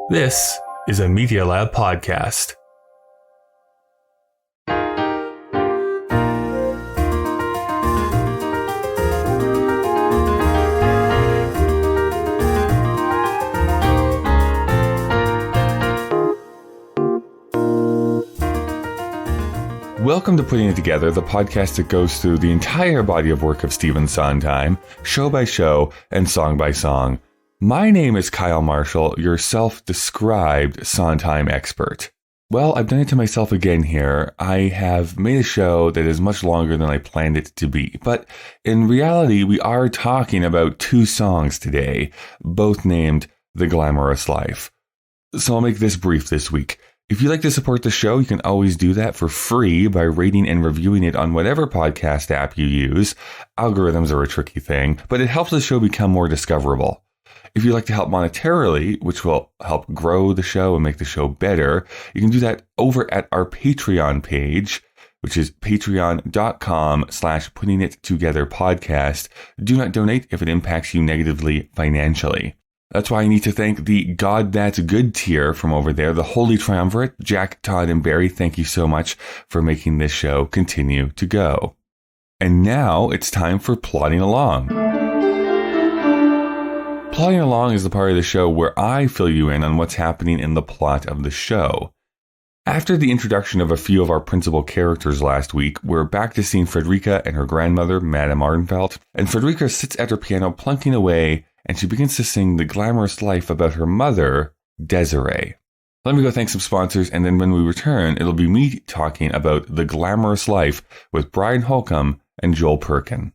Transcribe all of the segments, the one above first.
This is a Media Lab podcast. Welcome to Putting It Together, the podcast that goes through the entire body of work of Stephen Sondheim, show by show and song by song. My name is Kyle Marshall, your self-described Sondheim expert. Well, I've done it to myself again here. I have made a show that is much longer than I planned it to be, but in reality, we are talking about two songs today, both named The Glamorous Life. So I'll make this brief this week. If you'd like to support the show, you can always do that for free by rating and reviewing it on whatever podcast app you use. Algorithms are a tricky thing, but it helps the show become more discoverable. If you'd like to help monetarily, which will help grow the show and make the show better, you can do that over at our Patreon page, which is patreon.com/puttingittogetherpodcast. Do not donate if it impacts you negatively financially. That's why I need to thank the God That's Good tier from over there, the Holy Triumvirate, Jack, Todd, and Barry. Thank you so much for making this show continue to go. And now it's time for Plodding Along. Plodding Along is the part of the show where I fill you in on what's happening in the plot of the show. After the introduction of a few of our principal characters last week, we're back to seeing Frederica and her grandmother, Madame Ardenfeld, and Frederica sits at her piano plunking away, and she begins to sing The Glamorous Life about her mother, Desiree. Let me go thank some sponsors, and then when we return, it'll be me talking about The Glamorous Life with Brian Holcomb and Joel Perkin.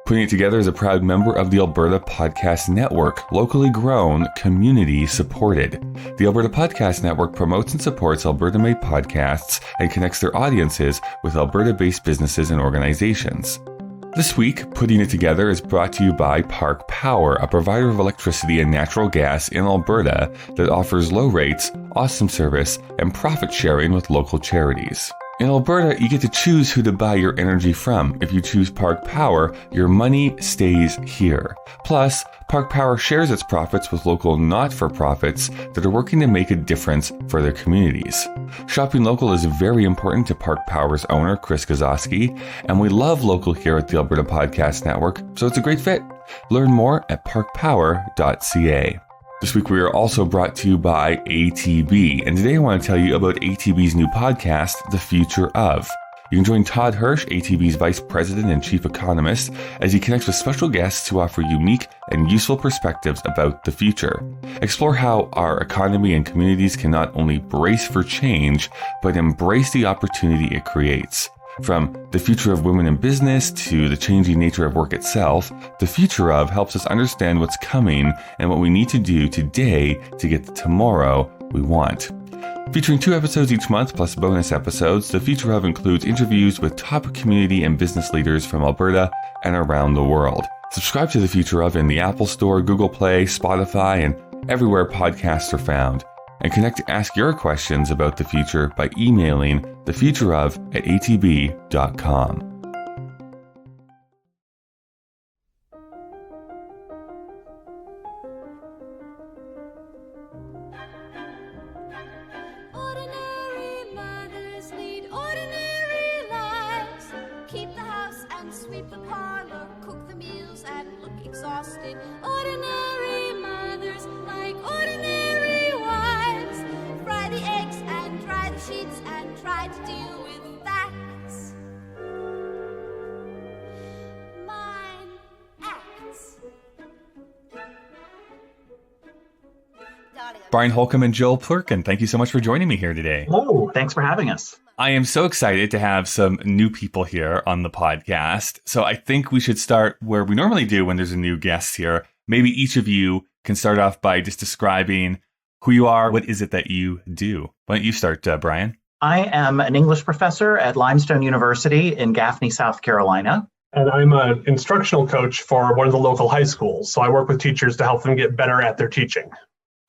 Putting It Together is a proud member of the Alberta Podcast Network, locally grown, community supported. The Alberta Podcast Network promotes and supports Alberta-made podcasts and connects their audiences with Alberta-based businesses and organizations. This week, Putting It Together is brought to you by Park Power, a provider of electricity and natural gas in Alberta that offers low rates, awesome service, and profit sharing with local charities. In Alberta, you get to choose who to buy your energy from. If you choose Park Power, your money stays here. Plus, Park Power shares its profits with local not-for-profits that are working to make a difference for their communities. Shopping local is very important to Park Power's owner, Chris Gazowski, and we love local here at the Alberta Podcast Network, so it's a great fit. Learn more at parkpower.ca. This week we are also brought to you by ATB, and today I want to tell you about ATB's new podcast, The Future Of. You can join Todd Hirsch, ATB's Vice President and Chief Economist, as he connects with special guests who offer unique and useful perspectives about the future. Explore how our economy and communities can not only brace for change, but embrace the opportunity it creates. From the future of women in business to the changing nature of work itself, The Future Of helps us understand what's coming and what we need to do today to get the tomorrow we want. Featuring 2 episodes each month plus bonus episodes, The Future Of includes interviews with top community and business leaders from Alberta and around the world. Subscribe to The Future Of in the Apple Store, Google Play, Spotify, and everywhere podcasts are found. And connect to ask your questions about the future by emailing thefutureof@atb.com. Ordinary mothers lead ordinary lives. Keep the house and sweep the parlor, cook the meals and look exhausted. Ordinary mothers like ordinary wives. Fry the eggs and dry the sheets and try to deal with facts. Mine acts. Brian Holcomb and Joel Perkin, thank you so much for joining me here today. Hello, thanks for having us. I am so excited to have some new people here on the podcast. So I think we should start where we normally do when there's a new guest here. Maybe each of you can start off by just describing who you are. What is it that you do? Why don't you start, Brian? I am an English professor at Limestone University in Gaffney, South Carolina. And I'm an instructional coach for one of the local high schools. So I work with teachers to help them get better at their teaching.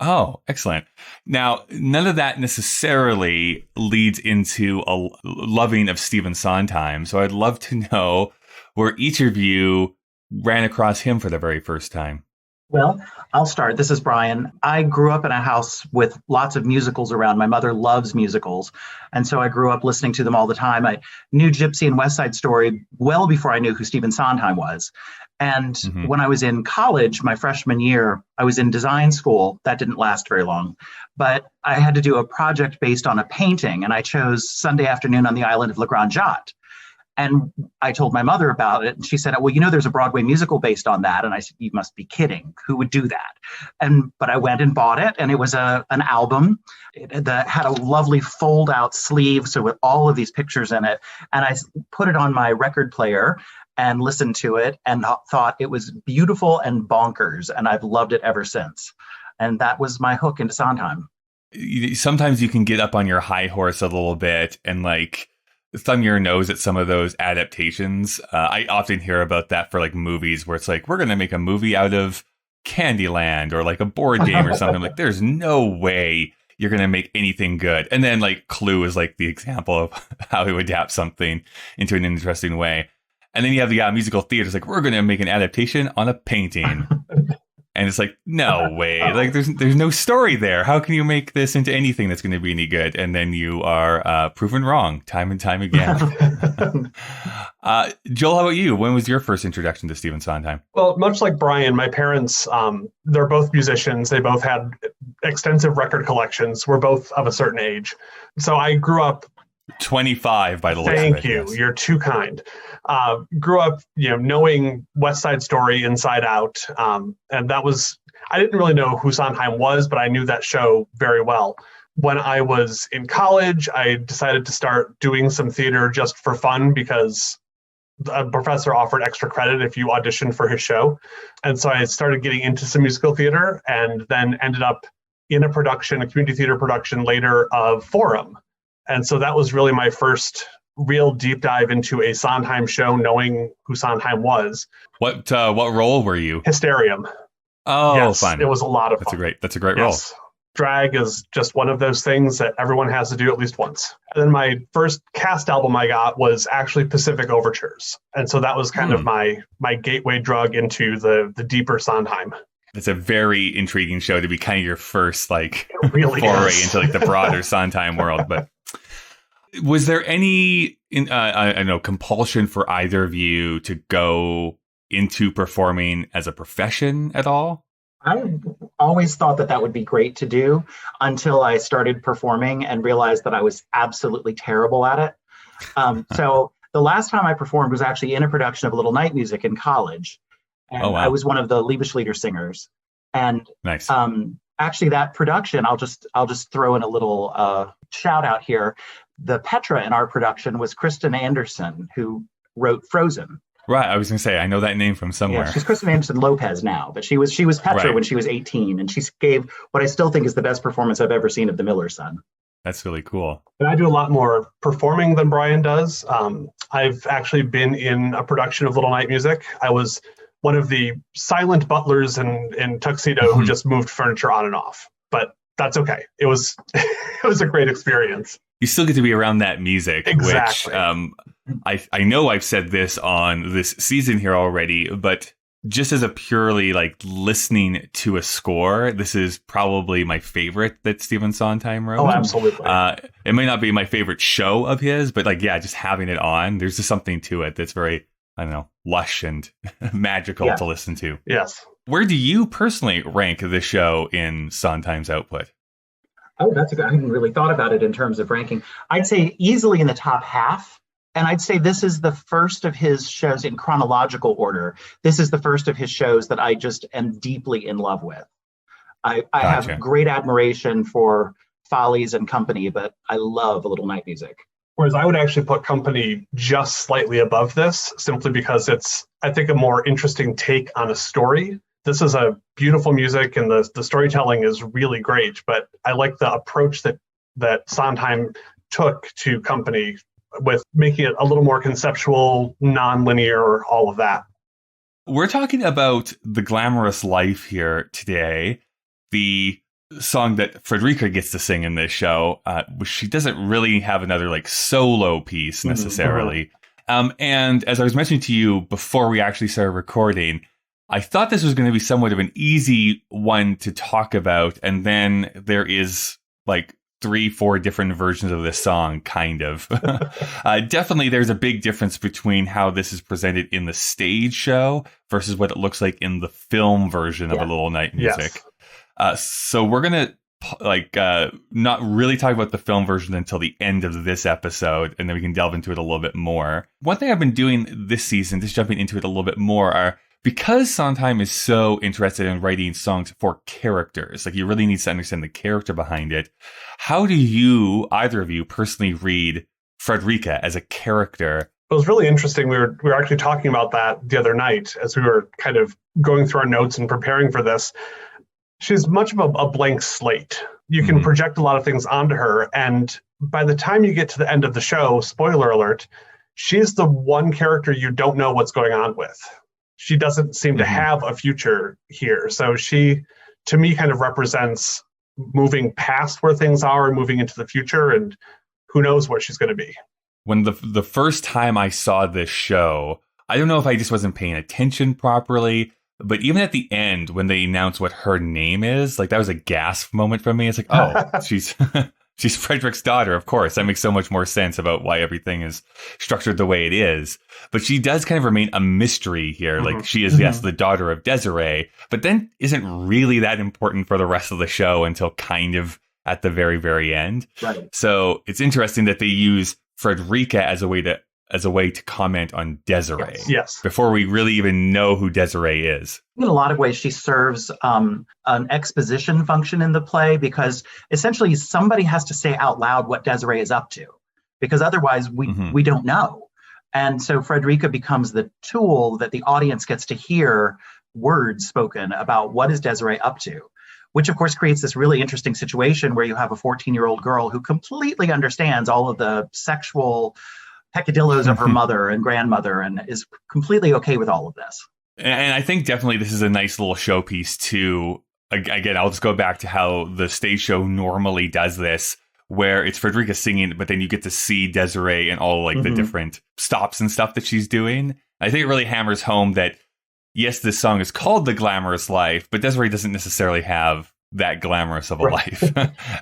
Oh, excellent. Now, none of that necessarily leads into a loving of Stephen Sondheim. So I'd love to know where each of you ran across him for the very first time. Well, I'll start. This is Brian. I grew up in a house with lots of musicals around. My mother loves musicals. And so I grew up listening to them all the time. I knew Gypsy and West Side Story well before I knew who Stephen Sondheim was. And when I was in college, my freshman year, I was in design school. That didn't last very long. But I had to do a project based on a painting. And I chose Sunday Afternoon on the Island of Le Grand Jatte. And I told my mother about it, and she said, well, there's a Broadway musical based on that. And I said, you must be kidding. Who would do that? But I went and bought it, and it was an album that had a lovely fold-out sleeve, so with all of these pictures in it. And I put it on my record player and listened to it and thought it was beautiful and bonkers, and I've loved it ever since. And that was my hook into Sondheim. Sometimes you can get up on your high horse a little bit and thumb your nose at some of those adaptations. I often hear about that for movies where it's we're going to make a movie out of Candyland or a board game or something. There's no way you're going to make anything good. And then Clue is the example of how he would adapt something into an interesting way. And then you have the musical theater. It's we're going to make an adaptation on a painting. And it's no way. There's no story there. How can you make this into anything that's going to be any good? And then you are proven wrong time and time again. Joel, how about you? When was your first introduction to Stephen Sondheim? Well, much like Brian, my parents, they're both musicians. They both had extensive record collections. We're both of a certain age. So I grew up 25 by the looks of it. Thank you. Yes. You're too kind. Grew up, knowing West Side Story inside out. And that was, I didn't really know who Sondheim was, but I knew that show very well. When I was in college, I decided to start doing some theater just for fun because a professor offered extra credit if you auditioned for his show. And so I started getting into some musical theater and then ended up in a community theater production later of Forum. And so that was really my first real deep dive into a Sondheim show, knowing who Sondheim was. What role were you? Hysterium. Oh, yes, fun. It was a lot of fun. That's a great role. Drag is just one of those things that everyone has to do at least once. And then my first cast album I got was actually Pacific Overtures. And so that was kind of my gateway drug into the deeper Sondheim. It's a very intriguing show to be kind of your first really foray into the broader Sondheim world. But was there any compulsion for either of you to go into performing as a profession at all? I always thought that would be great to do until I started performing and realized that I was absolutely terrible at it. So the last time I performed was actually in a production of Little Night Music in college. And I was one of the Liebeslieder singers. And nice. Actually, that production, I'll just throw in a little shout out here. The Petra in our production was Kristen Anderson, who wrote Frozen. Right. I was going to say, I know that name from somewhere. Yeah, she's Kristen Anderson Lopez now, but she was Petra when she was 18. And she gave what I still think is the best performance I've ever seen of The Miller's Son. That's really cool. And I do a lot more performing than Brian does. I've actually been in a production of Little Night Music. I was one of the silent butlers in tuxedo who just moved furniture on and off. But that's okay. It was a great experience. You still get to be around that music, exactly. Which I know I've said this on this season here already, but just as a purely listening to a score, this is probably my favorite that Stephen Sondheim wrote. Oh, absolutely. It may not be my favorite show of his, but just having it on, there's just something to it that's very, lush and magical to listen to. Yes. Where do you personally rank the show in Sondheim's output? Oh, I hadn't really thought about it in terms of ranking. I'd say easily in the top half. And I'd say this is the first of his shows in chronological order. This is the first of his shows that I just am deeply in love with. I have great admiration for Follies and Company, but I love A Little Night Music. Whereas I would actually put Company just slightly above this, simply because it's, I think, a more interesting take on a story. This is a beautiful music and the storytelling is really great, but I like the approach that Sondheim took to Company with making it a little more conceptual, non-linear, all of that. We're talking about The Glamorous Life here today, the song that Frederica gets to sing in this show. She doesn't really have another solo piece necessarily. And as I was mentioning to you before we actually started recording, I thought this was going to be somewhat of an easy one to talk about. And then there is like 3-4 different versions of this song, kind of. Definitely, there's a big difference between how this is presented in the stage show versus what it looks like in the film version of A Little Night Music. Yes. So we're going to not really talk about the film version until the end of this episode, and then we can delve into it a little bit more. One thing I've been doing this season, just jumping into it a little bit more, are because Sondheim is so interested in writing songs for characters, like you really need to understand the character behind it. How do you, either of you, personally read Frederica as a character? It was really interesting. We were actually talking about that the other night as we were kind of going through our notes and preparing for this. She's much of a blank slate. You can project a lot of things onto her. And by the time you get to the end of the show, spoiler alert, she's the one character you don't know what's going on with. She doesn't seem to have a future here. So she, to me, kind of represents moving past where things are and moving into the future. And who knows what she's going to be. When the first time I saw this show, I don't know if I just wasn't paying attention properly. But even at the end, when they announce what her name is, like that was a gasp moment for me. It's like, oh, she's Frederick's daughter. Of course, that makes so much more sense about why everything is structured the way it is. But she does kind of remain a mystery here. Like she is, yes, the daughter of Desiree, but then isn't really that important for the rest of the show until kind of at the very, very end. Right. So it's interesting that they use Frederica as a way to comment on Desiree. Yes. Before we really even know who Desiree is. In a lot of ways, she serves an exposition function in the play because essentially somebody has to say out loud what Desiree is up to, because otherwise we don't know. And so Frederica becomes the tool that the audience gets to hear words spoken about what is Desiree up to, which of course creates this really interesting situation where you have a 14-year-old girl who completely understands all of the sexual peccadillos of her mother and grandmother and is completely okay with all of this. And I think definitely this is a nice little showpiece too. Again, I'll just go back to how the stage show normally does this, where it's Frederica singing, but then you get to see Desiree and all like the different stops and stuff that she's doing. I think it really hammers home that, yes, this song is called The Glamorous Life, but Desiree doesn't necessarily have that glamorous of a life.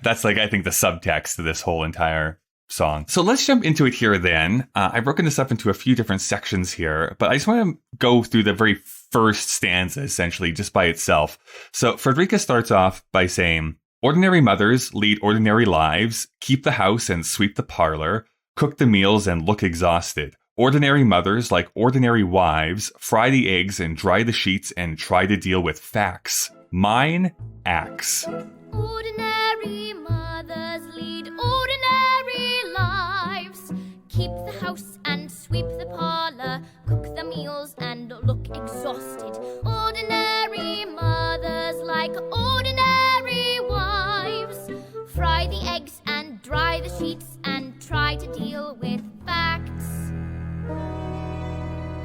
That's like, I think, the subtext to this whole entire song. So let's jump into it here then. I've broken this up into a few different sections here, but I just want to go through the very first stanza, essentially, just by itself. So Frederica starts off by saying, ordinary mothers lead ordinary lives, keep the house and sweep the parlor, cook the meals and look exhausted. Ordinary mothers, like ordinary wives, fry the eggs and dry the sheets and try to deal with facts. Mine, acts. Ordinary mothers lead ordinary lives. Keep the house and sweep the parlor, cook the meals and look exhausted. Ordinary mothers like ordinary wives, fry the eggs and dry the sheets and try to deal with facts.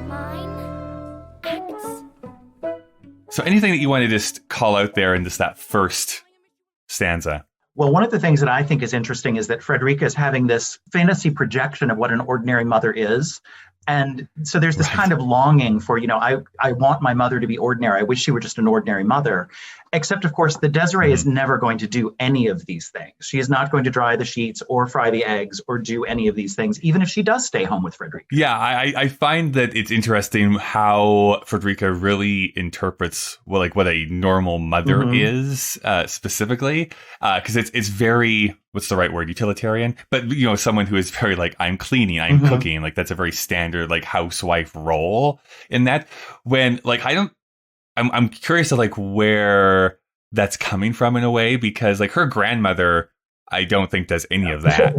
Mine, acts. So anything that you want to just call out there in just that first stanza? Well, one of the things that I think is interesting is that Frederica is having this fantasy projection of what an ordinary mother is. And so there's this kind of longing for, I want my mother to be ordinary. I wish she were just an ordinary mother. Except, of course, the Desiree is never going to do any of these things. She is not going to dry the sheets or fry the eggs or do any of these things, even if she does stay home with Frederica. Yeah, I find that it's interesting how Frederica really interprets what a normal mother is specifically, because it's very, what's the right word, utilitarian, but someone who is very like, I'm cleaning, I'm cooking, like that's a very standard like housewife role in that. When like I'm curious of like where that's coming from in a way, because like her grandmother, I don't think does any of that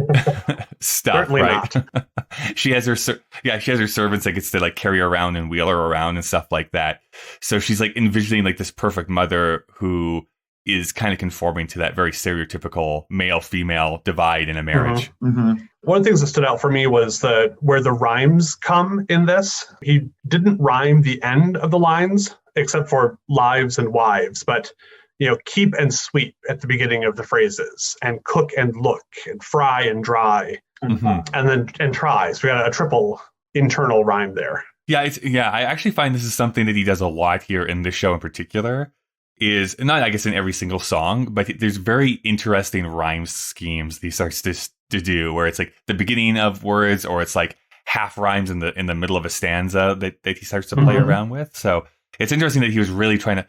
stuff. Certainly right? Not. She has her servants that gets to like carry her around and wheel her around and stuff like that. So she's like envisioning like this perfect mother who is kind of conforming to that very stereotypical male-female divide in a marriage. One of the things that stood out for me was where the rhymes come in this. He didn't rhyme the end of the lines, except for lives and wives, but keep and sweep at the beginning of the phrases, and cook and look, and fry and dry, and try. So we got a triple internal rhyme there. Yeah, I actually find this is something that he does a lot here in this show in particular. Is not, I guess, in every single song, but there's very interesting rhyme schemes he starts to do, where it's like the beginning of words, or it's like half rhymes in the middle of a stanza that he starts to play around with. So it's interesting that he was really trying to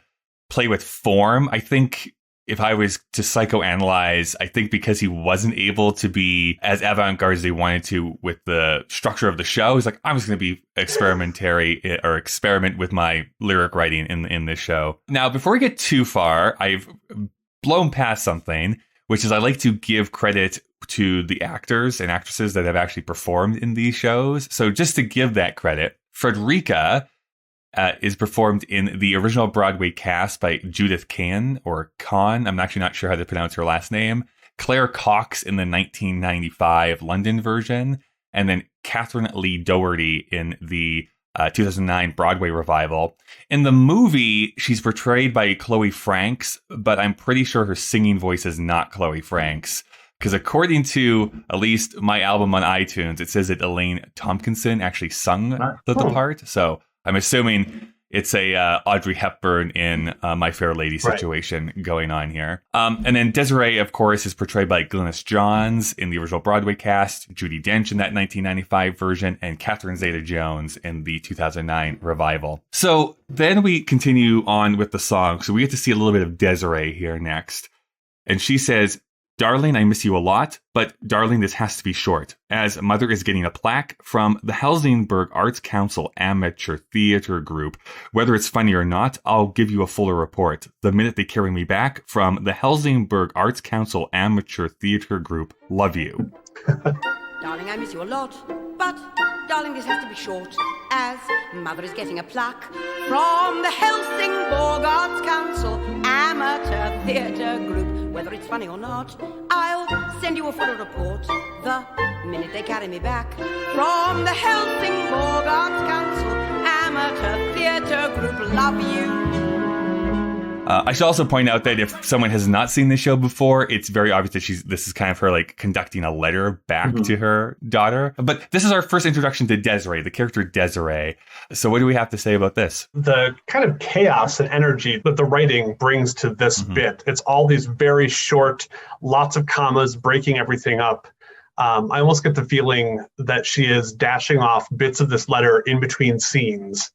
play with form. I think if I was to psychoanalyze, I think because he wasn't able to be as avant-garde as he wanted to with the structure of the show, he's like, I'm just going to be experimentary or experiment with my lyric writing in this show. Now, before we get too far, I've blown past something, which is I like to give credit to the actors and actresses that have actually performed in these shows. So just to give that credit, Frederica is performed in the original Broadway cast by Judith Kahn, or Kahn. I'm actually not sure how to pronounce her last name. Claire Cox in the 1995 London version, and then Catherine Lee Doherty in the 2009 Broadway revival. In the movie, she's portrayed by Chloe Franks, but I'm pretty sure her singing voice is not Chloe Franks. Because according to at least my album on iTunes, it says that Elaine Tompkinson actually sung the part. So I'm assuming it's a Audrey Hepburn in My Fair Lady situation going on here. And then Desiree, of course, is portrayed by Glynis Johns in the original Broadway cast, Judi Dench in that 1995 version, and Catherine Zeta-Jones in the 2009 revival. So then we continue on with the song. So we get to see a little bit of Desiree here next. And she says, "Darling, I miss you a lot, but darling, this has to be short, as Mother is getting a plaque from the Helsingborg Arts Council Amateur Theatre Group. Whether it's funny or not, I'll give you a fuller report the minute they carry me back from the Helsingborg Arts Council Amateur Theatre Group. Love you." Darling, I miss you a lot, but darling, this has to be short, as Mother is getting a plaque from the Helsingborg Arts Council Amateur Theatre Group. Whether it's funny or not, I'll send you a fuller report the minute they carry me back from the Helsingborg Arts Council Amateur Theatre Group. Love you. I should also point out that if someone has not seen the show before, it's very obvious that this is kind of her like conducting a letter back to her daughter. But this is our first introduction to Desiree, the character Desiree. So what do we have to say about this? The kind of chaos and energy that the writing brings to this bit. It's all these very short, lots of commas, breaking everything up. I almost get the feeling that she is dashing off bits of this letter in between scenes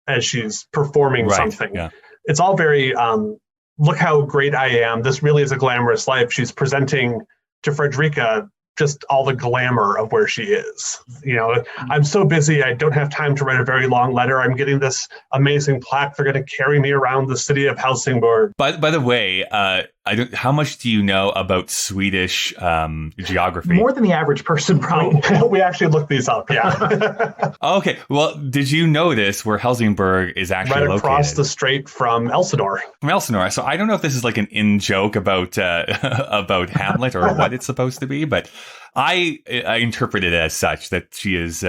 as she's performing something. Yeah. It's all very, look how great I am. This really is a glamorous life. She's presenting to Frederica just all the glamour of where she is. You know, I'm so busy, I don't have time to write a very long letter. I'm getting this amazing plaque. They're going to carry me around the city of Helsingborg. By the way, how much do you know about Swedish geography? More than the average person, probably. We actually looked these up, yeah. Okay, well, did you notice where Helsingborg is actually located? Right across the strait from Elsinore. From Elsinore. So I don't know if this is like an in-joke about Hamlet or what it's supposed to be, but I interpret it as such, that she is...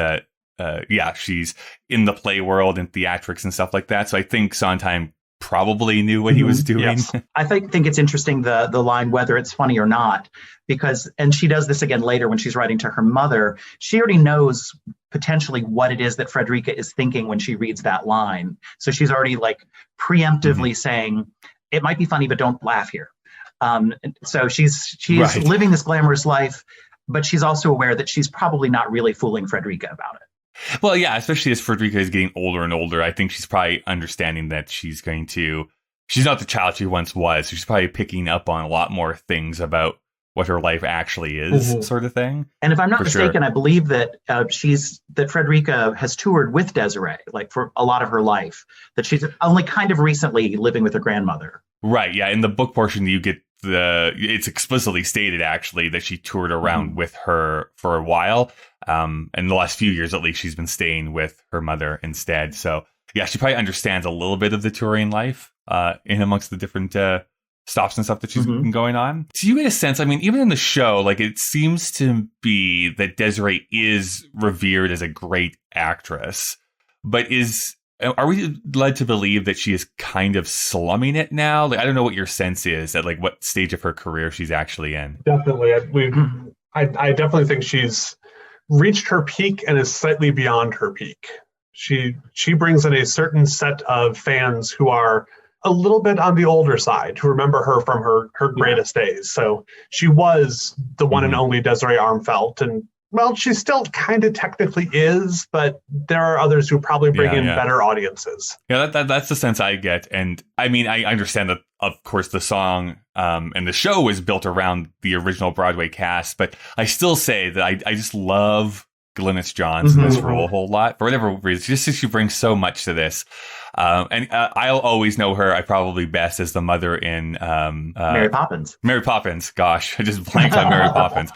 she's in the play world and theatrics and stuff like that. So I think Sondheim probably knew what he was doing. Yes. I think it's interesting, the line, whether it's funny or not, because, and she does this again later when she's writing to her mother, she already knows potentially what it is that Frederica is thinking when she reads that line. So she's already like preemptively saying, it might be funny, but don't laugh here. So she's living this glamorous life, but she's also aware that she's probably not really fooling Frederica about it. Well, yeah, especially as Frederica is getting older and older, I think she's probably understanding that she's not the child she once was. So she's probably picking up on a lot more things about what her life actually is, sort of thing. And if I'm not mistaken, I believe that Frederica has toured with Desiree, like for a lot of her life, that she's only kind of recently living with her grandmother. Right, yeah. In the book portion, you get it's explicitly stated actually that she toured around with her for a while. And the last few years, at least, she's been staying with her mother instead. So yeah, she probably understands a little bit of the touring life in amongst the different stops and stuff that she's been going on. Do you get a sense, I mean, even in the show, like it seems to be that Desiree is revered as a great actress, but are we led to believe that she is kind of slumming it now? Like, I don't know what your sense is at like what stage of her career she's actually in. Definitely. I definitely think she's reached her peak and is slightly beyond her peak. She brings in a certain set of fans who are a little bit on the older side, who remember her from her greatest days. So she was the one and only Desiree Armfeldt, and well, she still kind of technically is, but there are others who probably bring in better audiences. Yeah, that's the sense I get. And I mean, I understand that, of course, the song and the show is built around the original Broadway cast, but I still say that I just love Glynis Johns in this role a whole lot for whatever reason. Just she brings so much to this. And I'll always know her, probably best as the mother in Mary Poppins. Mary Poppins. Gosh, I just blanked on Mary Poppins.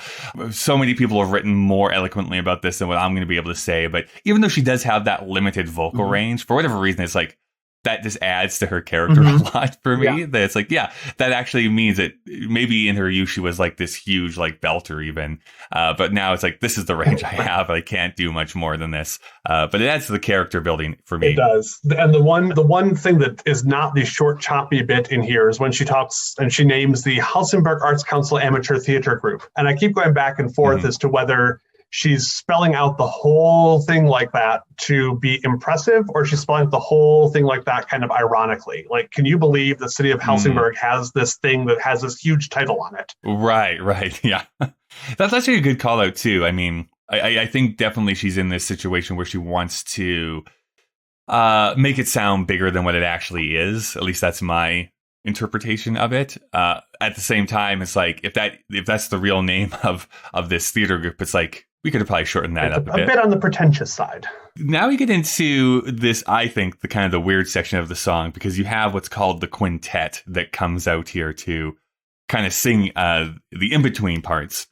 So many people have written more eloquently about this than what I'm going to be able to say. But even though she does have that limited vocal range, for whatever reason, it's like that just adds to her character a lot for me. Yeah. That it's like, that actually means that maybe in her youth she was like this huge like belter even. But now it's like, this is the range I have. I can't do much more than this. But it adds to the character building for me. It does. And the one thing that is not the short choppy bit in here is when she talks and she names the Helsingborg Arts Council Amateur Theater Group. And I keep going back and forth as to whether she's spelling out the whole thing like that to be impressive, or she's spelling out the whole thing like that kind of ironically. Like, can you believe the city of Helsingborg has this thing that has this huge title on it? Right. Yeah. That's actually a good call out too. I mean, I think definitely she's in this situation where she wants to make it sound bigger than what it actually is. At least that's my interpretation of it. At the same time, it's like, if that's the real name of this theater group, it's like, we could have probably shortened that up a bit. A bit on the pretentious side. Now we get into this, I think, the kind of the weird section of the song, because you have what's called the quintet that comes out here to kind of sing the in-between parts.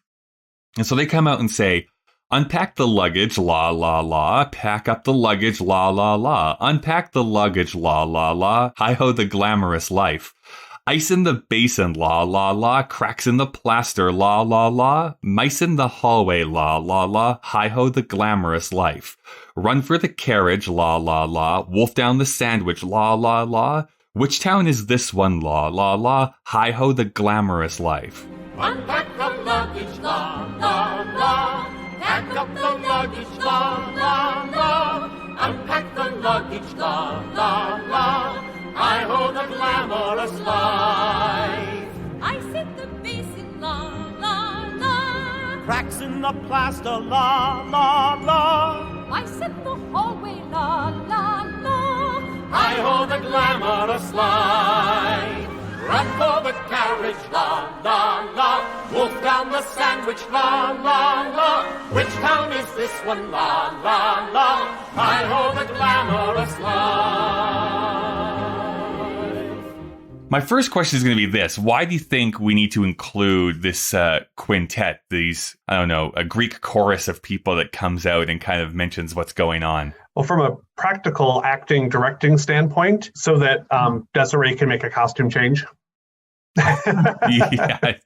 And so they come out and say, unpack the luggage, la, la, la. Pack up the luggage, la, la, la. Unpack the luggage, la, la, la. Hi-ho, the glamorous life. Ice in the basin, la, la, la. Cracks in the plaster, la, la, la. Mice in the hallway, la, la, la. Hi-ho, the glamorous life. Run for the carriage, la, la, la. Wolf down the sandwich, la, la, la. Which town is this one, la, la, la. Hi-ho, the glamorous life. Unpack the luggage, la, la, la. Pack up the luggage, la, la, la. Unpack the luggage, la, la, la. I hold a glamorous life. Ice in the basin, la, la, la. Cracks in the plaster, la, la, la. Mice in the hallway, la, la, la. I hold a glamorous life. Run for the carriage, la, la, la. Wolf down the sandwich, la, la, la. Which town is this one, la, la, la. I hold a glamorous life. My first question is going to be this. Why do you think we need to include this quintet, these, I don't know, a Greek chorus of people that comes out and kind of mentions what's going on? Well, from a practical acting, directing standpoint, so that Desiree can make a costume change. Yeah,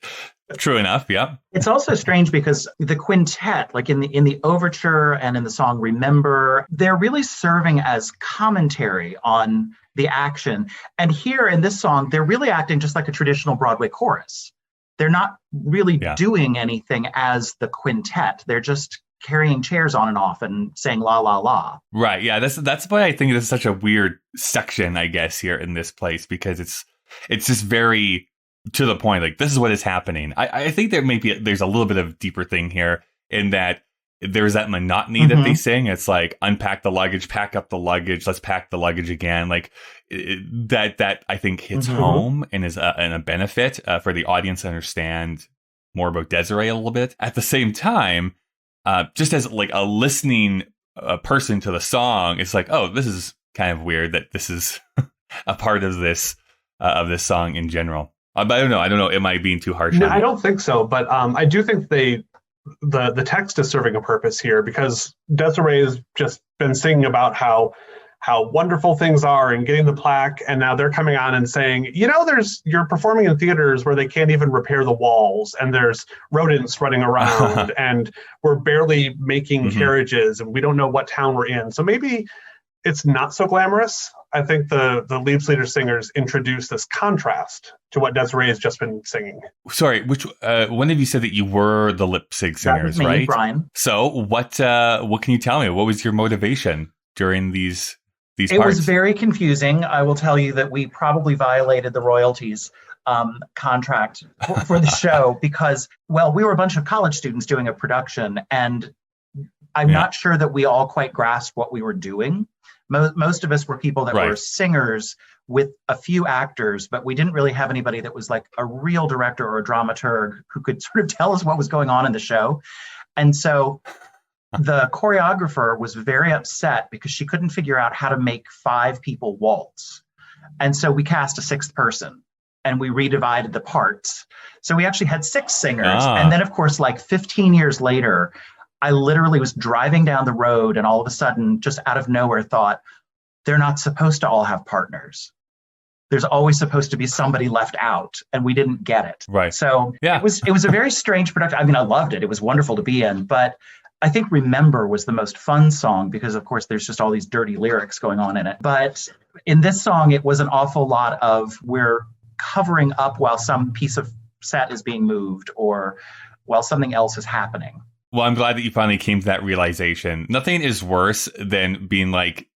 true enough. Yeah. It's also strange because the quintet, like in the overture and in the song Remember, they're really serving as commentary on the action. And here in this song, they're really acting just like a traditional Broadway chorus. They're not really doing anything as the quintet. They're just carrying chairs on and off and saying la, la, la. Right. Yeah. That's why I think this is such a weird section, I guess, here in this place, because it's just very to the point. Like, this is what is happening. I think there's a little bit of deeper thing here in that there's that monotony that they sing. It's like, unpack the luggage, pack up the luggage, let's pack the luggage again. Like that I think hits home and is a benefit for the audience to understand more about Desiree a little bit. At the same time, just as like a listening person to the song, it's like, oh, this is kind of weird that this is a part of this song in general. But I don't know. Am I being too harsh? No, I don't think so. But I do think the text is serving a purpose here, because Desiree has just been singing about how wonderful things are and getting the plaque, and now they're coming on and saying, you're performing in theaters where they can't even repair the walls, and there's rodents running around, and we're barely making carriages, and we don't know what town we're in. So maybe it's not so glamorous. I think the Liebeslieder singers introduce this contrast to what Desiree has just been singing. Sorry, which one of you said that you were the lip sync singers, that was me, right? Brian. So what can you tell me? What was your motivation? during these It parts? was very confusing. I will tell you that we probably violated the royalties contract for the show because, well, we were a bunch of college students doing a production, and I'm not sure that we all quite grasped what we were doing. Most of us were people that were singers with a few actors, but we didn't really have anybody that was like a real director or a dramaturg who could sort of tell us what was going on in the show. And so the choreographer was very upset because she couldn't figure out how to make 5 people waltz. And so we cast a 6th person and we redivided the parts. So we actually had 6 singers. And then, of course, like 15 years later, I literally was driving down the road and all of a sudden, just out of nowhere, thought, they're not supposed to all have partners. There's always supposed to be somebody left out, and we didn't get it. Right. So it was a very strange production. I mean, I loved it. It was wonderful to be in, but I think Remember was the most fun song because, of course, there's just all these dirty lyrics going on in it. But in this song, it was an awful lot of we're covering up while some piece of set is being moved or while something else is happening. Well, I'm glad that you finally came to that realization. Nothing is worse than being like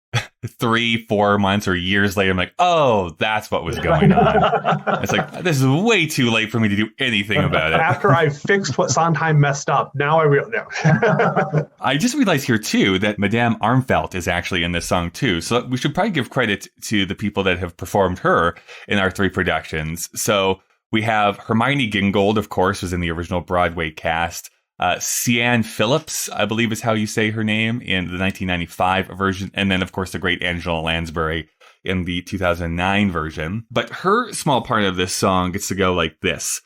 3-4 months or years later, I'm like, oh, that's what was going on. It's like, this is way too late for me to do anything about it. After I fixed what Sondheim messed up, now I know. I just realized here, too, that Madame Armfeldt is actually in this song, too. So we should probably give credit to the people that have performed her in our 3 productions. So we have Hermione Gingold, of course, was in the original Broadway cast. Sian Phillips, I believe is how you say her name, in the 1995 version. And then, of course, the great Angela Lansbury in the 2009 version. But her small part of this song gets to go like this.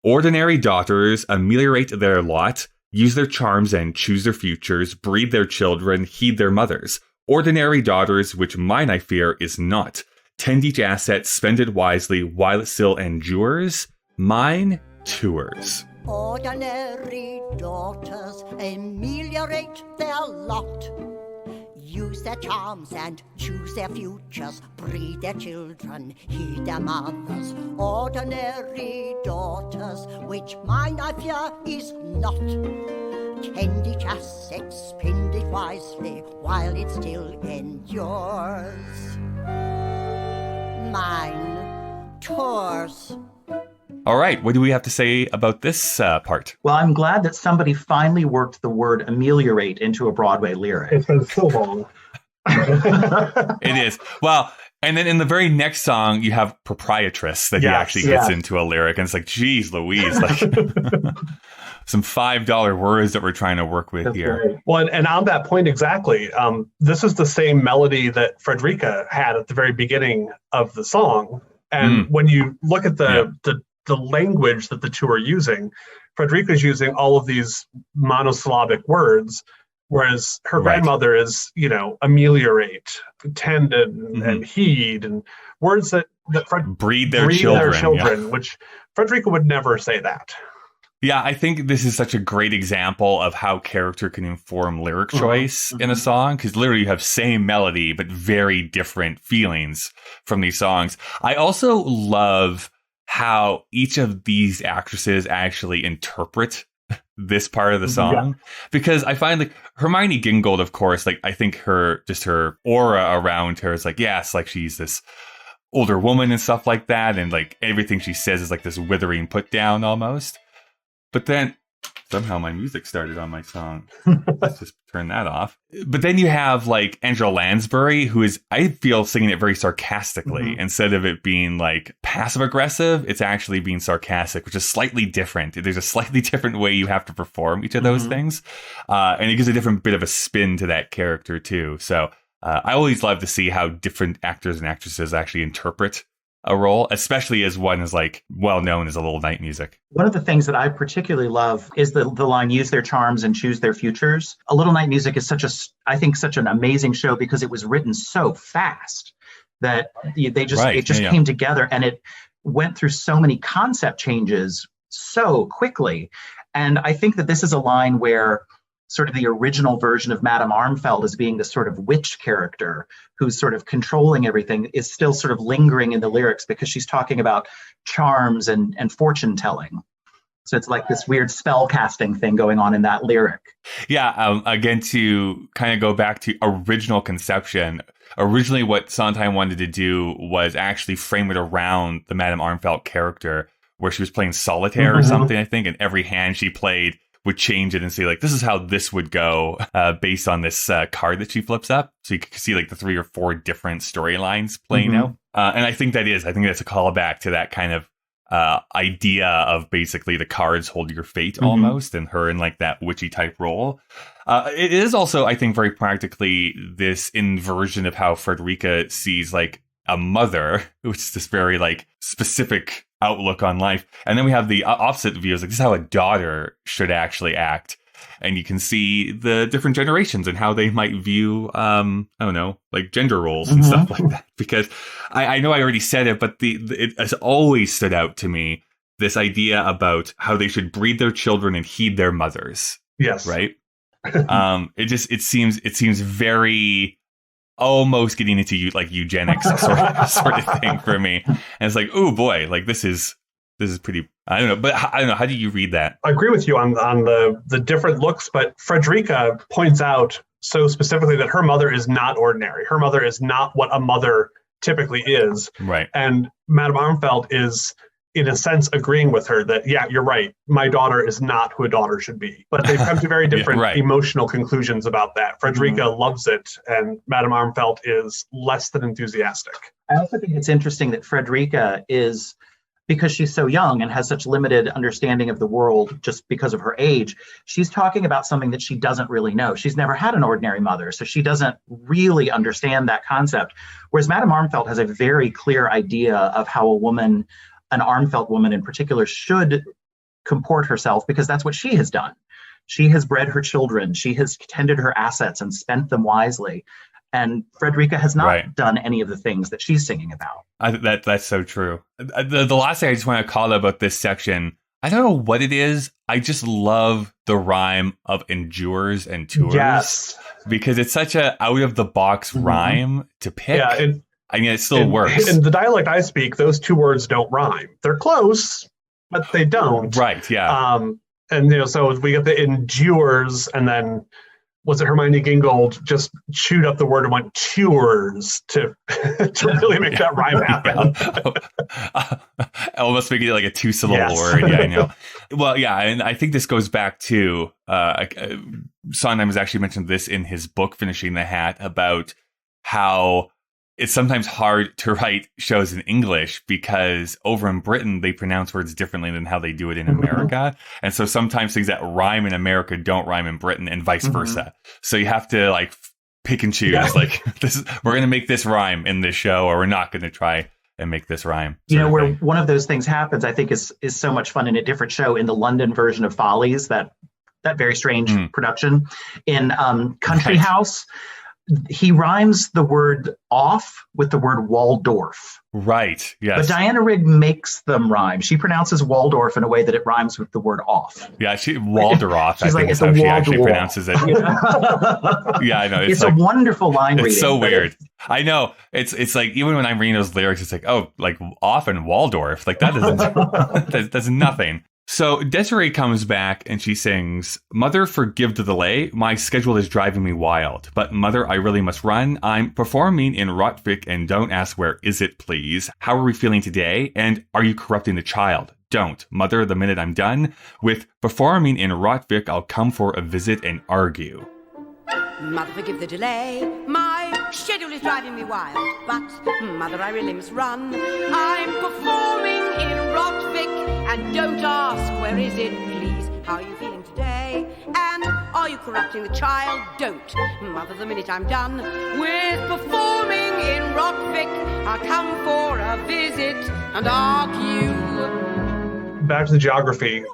Ordinary daughters ameliorate their lot, use their charms and choose their futures, breed their children, heed their mothers. Ordinary daughters, which mine I fear is not. Tend each asset, spend it wisely, while it still endures. Mine tours. Ordinary daughters ameliorate their lot, use their charms and choose their futures, breed their children, heed their mothers. Ordinary daughters, which mine I fear is not. Tend each asset, spend it wisely, while it still endures. Mine tours. All right, what do we have to say about this part? Well, I'm glad that somebody finally worked the word ameliorate into a Broadway lyric. It's been so long. It is. Well, and then in the very next song, you have proprietress that he actually gets into a lyric. And it's like, geez, Louise, like some $5 words that we're trying to work with here. Right. Well, and on that point exactly, this is the same melody that Frederica had at the very beginning of the song. And when you look at the language that the two are using, Frederica's using all of these monosyllabic words, whereas her grandmother is, ameliorate, tend and heed, and words that breed their children, which Frederica would never say that. Yeah, I think this is such a great example of how character can inform lyric choice in a song, because literally you have same melody, but very different feelings from these songs. I also love how each of these actresses actually interpret this part of the song, because I find like Hermione Gingold, of course, like I think her aura around her is like, yes, like she's this older woman and stuff like that. And like everything she says is like this withering put down almost. But then somehow my music started on my song. Let's just turn that off. But then you have like Angela Lansbury, who is, I feel, singing it very sarcastically. Instead of it being like passive aggressive, it's actually being sarcastic, which is slightly different. There's a slightly different way you have to perform each of those things. And it gives a different bit of a spin to that character too. So I always love to see how different actors and actresses actually interpret a role, especially as one is like well known as a Little Night Music. One of the things that I particularly love is the line, use their charms and choose their futures. A Little Night Music is I think such an amazing show because it was written so fast that it just came together, and it went through so many concept changes so quickly. And I think that this is a line where sort of the original version of Madame Armfeldt as being this sort of witch character who's sort of controlling everything is still sort of lingering in the lyrics because she's talking about charms and fortune telling. So it's like this weird spell casting thing going on in that lyric. Yeah, again, to kind of go back to original conception, originally what Sondheim wanted to do was actually frame it around the Madame Armfeldt character, where she was playing solitaire or something, I think, and every hand she played would change it and say, like, this is how this would go based on this card that she flips up. So you can see like the 3 or 4 different storylines playing out. And I think that's a callback to that kind of idea of basically the cards hold your fate almost, and her in like that witchy type role. It is also, I think, very practically this inversion of how Frederica sees like a mother, which is this very like specific outlook on life. And then we have the opposite view, is like, this is how a daughter should actually act. And you can see the different generations and how they might view, I don't know, like gender roles and stuff like that. Because I know I already said it, but it has always stood out to me, this idea about how they should breed their children and heed their mothers. Yes. Right. It seems very almost getting into like eugenics sort of thing for me. And it's like, oh boy, like this is pretty, I don't know, but I don't know. How do you read that? I agree with you on the different looks, but Frederica points out so specifically that her mother is not ordinary. Her mother is not what a mother typically is. Right. And Madame Armfeldt is, in a sense, agreeing with her that, yeah, you're right. My daughter is not who a daughter should be. But they've come to very different emotional conclusions about that. Frederica loves it, and Madame Armfeldt is less than enthusiastic. I also think it's interesting that Frederica is, because she's so young and has such limited understanding of the world just because of her age, she's talking about something that she doesn't really know. She's never had an ordinary mother, so she doesn't really understand that concept. Whereas Madame Armfeldt has a very clear idea of how a woman, an Armfeldt woman in particular, should comport herself, because that's what she has done. She has bred her children. She has tended her assets and spent them wisely. And Frederica has not done any of the things that she's singing about. That's so true. The last thing I just want to call out about this section, I don't know what it is. I just love the rhyme of endures and tours. Yes. Because it's such a out of the box rhyme to pick. Yeah, I mean, it still works. In the dialect I speak, those 2 words don't rhyme. They're close, but they don't. Right, yeah. And so we get the endures, and then was it Hermione Gingold just chewed up the word and went tours to really make that rhyme happen. Almost making it like a 2-syllable word. Yeah, I know. Well, yeah, and I think this goes back to Sondheim has actually mentioned this in his book, Finishing the Hat, about how it's sometimes hard to write shows in English because over in Britain, they pronounce words differently than how they do it in America. And so sometimes things that rhyme in America don't rhyme in Britain, and vice versa. So you have to like pick and choose. Yeah. Like, we're going to make this rhyme in this show, or we're not going to try and make this rhyme. You know, where one of those things happens, I think is so much fun in a different show, in the London version of Follies, that very strange production in Country House. He rhymes the word off with the word Waldorf. Right, yes. But Diana Rigg makes them rhime. She pronounces Waldorf in a way that it rhymes with the word off. Yeah, Waldorf, I think is how she actually pronounces it. Yeah, I know. It's like, a wonderful line reading. It's so weird. I know. It's like, even when I'm reading those lyrics, it's like, oh, like off and Waldorf. Like that doesn't, that's nothing. So Desiree comes back and she sings, "Mother, forgive the delay. My schedule is driving me wild. But mother, I really must run. I'm performing in Rotvik, and don't ask where is it, please. How are we feeling today? And are you corrupting the child? Don't. Mother, the minute I'm done with performing in Rotvik, I'll come for a visit and argue." Mother, forgive the delay. My schedule is driving me wild. But, mother, I really must run. I'm performing in Rotvik, and don't ask where is it, please. How are you feeling today? And are you corrupting the child? Don't. Mother, the minute I'm done with performing in Rotvik, I'll come for a visit and argue. Back to the geography.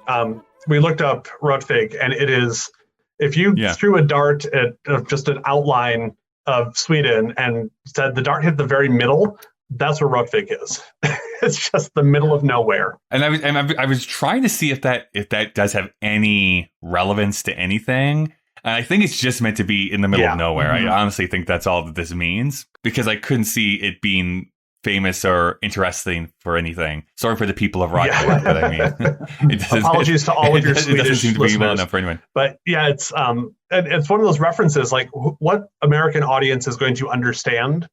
We looked up Rotvik, and it is, if you threw a dart at just an outline of Sweden and said the dart hit the very middle, that's where Rotvik is. It's just the middle of nowhere. And I was trying to see if that does have any relevance to anything. And I think it's just meant to be in the middle of nowhere. I honestly think that's all that this means, because I couldn't see it being famous or interesting for anything. Sorry for the people of Rockford, but I mean, apologies to all of your it Swedish doesn't seem to be listeners. well enough for anyone. But yeah, it's and it's one of those references, like what American audience is going to understand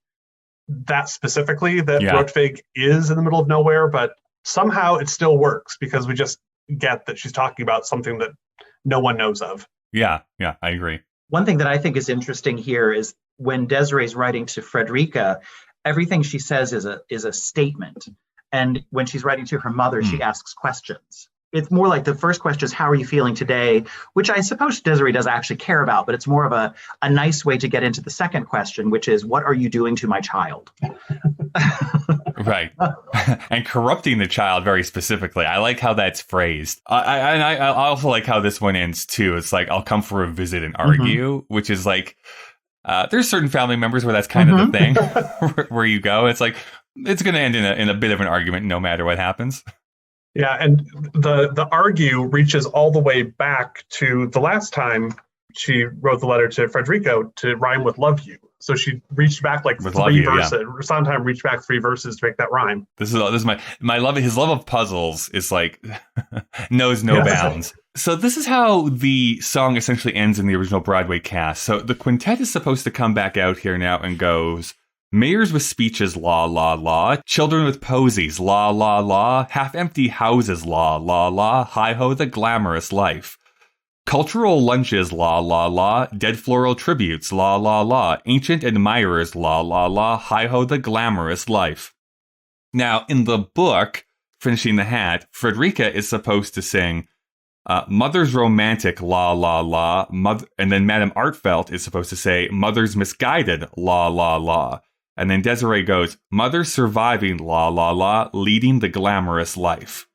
that specifically, that Brotvig is in the middle of nowhere, but somehow it still works because we just get that she's talking about something that no one knows of. Yeah, I agree. One thing that I think is interesting here is when Desiree's writing to Frederica, everything she says is a statement. And when she's writing to her mother, she asks questions. It's more like the first question is, how are you feeling today? Which I suppose Desiree does actually care about, but it's more of a nice way to get into the second question, which is, what are you doing to my child? Right. And corrupting the child very specifically. I like how that's phrased. I also like how this one ends too. It's like, I'll come for a visit and argue, which is like, there's certain family members where that's kind of the thing where you go. It's like, it's going to end in a bit of an argument no matter what happens. Yeah, and the argue reaches all the way back to the last time she wrote the letter to Frederico to rhyme with "love you." So she reached back like with three verses. Yeah. Sondheim reached back 3 verses to make that rhyme. This is my love. His love of puzzles is like knows no bounds. So this is how the song essentially ends in the original Broadway cast. So the quintet is supposed to come back out here now and goes, mayors with speeches, la, la, la. Children with posies, la, la, la. Half-empty houses, la, la, la. Hi-ho, the glamorous life. Cultural lunches, la, la, la. Dead floral tributes, la, la, la. Ancient admirers, la, la, la. Hi-ho, the glamorous life. Now, in the book, Finishing the Hat, Frederica is supposed to sing Mother's romantic, la, la, la. And then Madame Artfelt is supposed to say Mother's misguided, la, la, la. And then Desiree goes, Mother's surviving, la, la, la, leading the glamorous life.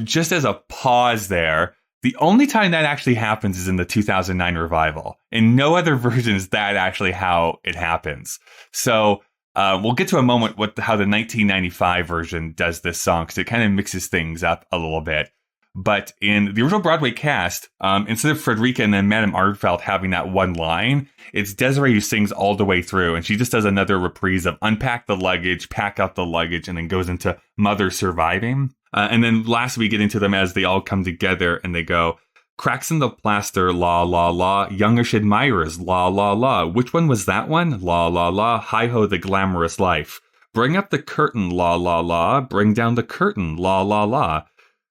Just as a pause there, the only time that actually happens is in the 2009 revival. In no other version is that actually how it happens. So we'll get to a moment how the 1995 version does this song, because it kind of mixes things up a little bit. But in the original Broadway cast, instead of Frederica and then Madame Artfelt having that one line, it's Desiree who sings all the way through. And she just does another reprise of unpack the luggage, pack up the luggage, and then goes into Mother surviving. And then last we get into them as they all come together and they go, cracks in the plaster, la, la, la. Youngish admirers, la, la, la. Which one was that one? La, la, la. Hi-ho, the glamorous life. Bring up the curtain, la, la, la. Bring down the curtain, la, la, la.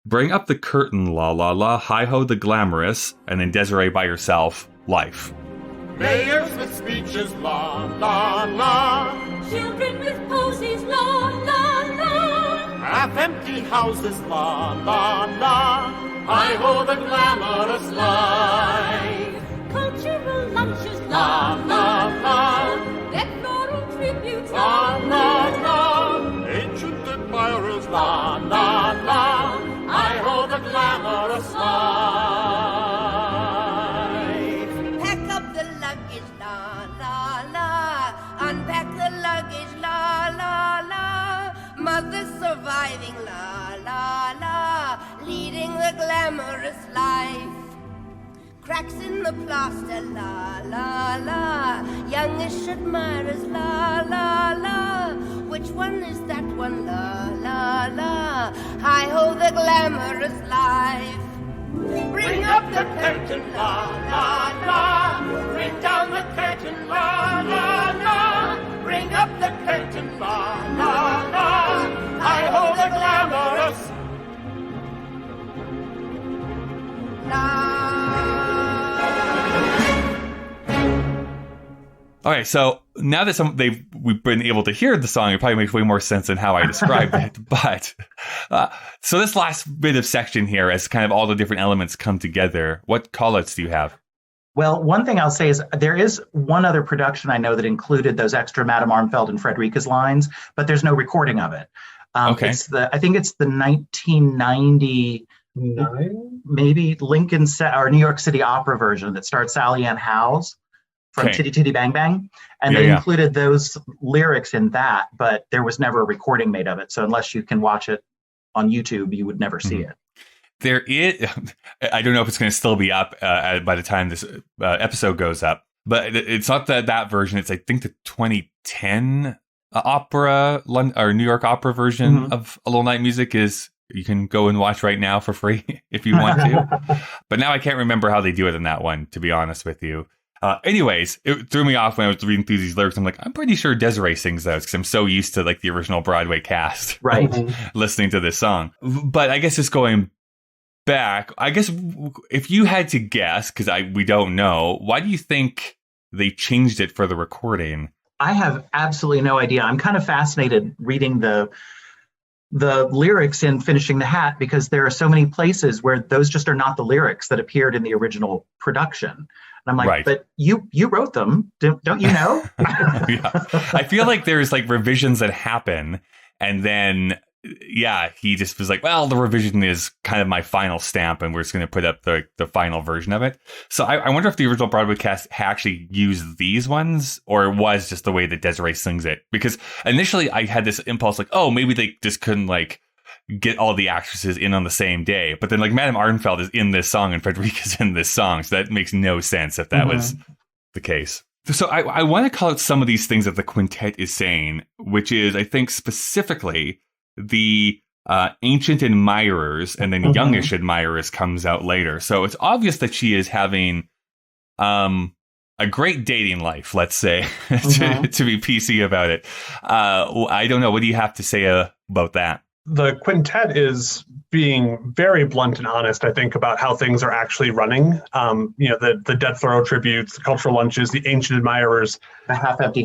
Bring up the curtain, la, la, la. Hi-ho, the glamorous. And then Desiree by herself, life. Mayors with speeches, la, la, la. Children with posies, la, la, la. Half-empty houses, la, la, la. Hi-ho, the glamorous life. Cultural lunches, La, la, la. Dead floral tributes, La, la, la. Ancient admirers, la, la, la. Hi-ho, the glamorous life. Pack up the luggage, la, la, la. Unpack the luggage, la, la, la. Mother's surviving, la, la, la. Leading the glamorous life. Cracks in the plaster, la, la, la. Youngish admirers, la, la, la. Which one is that one, la, la, la. Hi-ho, the glamorous life. Bring up the curtain, la, la, la. Bring down the curtain, la, la, la. Bring up the curtain, la, la, la. Hi-ho, the glamorous Okay, so now that we've been able to hear the song, it probably makes way more sense than how I described it. But so this last bit of section here, as kind of all the different elements come together, what call-outs do you have? Well, one thing I'll say is there is one other production I know that included those extra Madame Armfeld and Frederica's lines, but there's no recording of it. Okay. I think it's the 1990 maybe Lincoln or New York City Opera version that starred Sally Ann Howes from Titty Titty Bang Bang. And they included those lyrics in that, but there was never a recording made of it. So unless you can watch it on YouTube, you would never see it. There is, I don't know if it's going to still be up by the time this episode goes up, but it's not that version. It's, I think, the 2010 opera or New York opera version of A Little Night Music is you can go and watch right now for free if you want to. But now I can't remember how they do it in that one, to be honest with you. Anyways, it threw me off when I was reading through these lyrics. I'm like, I'm pretty sure Desiree sings those because I'm so used to like the original Broadway cast, Right. listening to this song. But I guess just going back, I guess if you had to guess, because we don't know, why do you think they changed it for the recording? I have absolutely no idea. I'm kind of fascinated reading the lyrics in Finishing the Hat because there are so many places where those just are not the lyrics that appeared in the original production. And I'm like, right. But you wrote them, don't you know? Yeah. I feel like there's like revisions that happen, and then he just was like, well, the revision is kind of my final stamp, and we're just going to put up the final version of it. So I wonder if the original Broadway cast actually used these ones, or it was just the way that Desiree sings it. Because initially I had this impulse like, oh, maybe they just couldn't like get all the actresses in on the same day. But then like Madame Ardenfeld is in this song and Frederica's in this song. So that makes no sense if that was the case. So I want to call out some of these things that the quintet is saying, which is, I think, specifically the ancient admirers and then youngish admirers comes out later. So it's obvious that she is having a great dating life, let's say, to be PC about it. I don't know. What do you have to say about that? The quintet is being very blunt and honest, I think, about how things are actually running. The Dead Thoreau tributes, the cultural lunches, the ancient admirers, The half-empty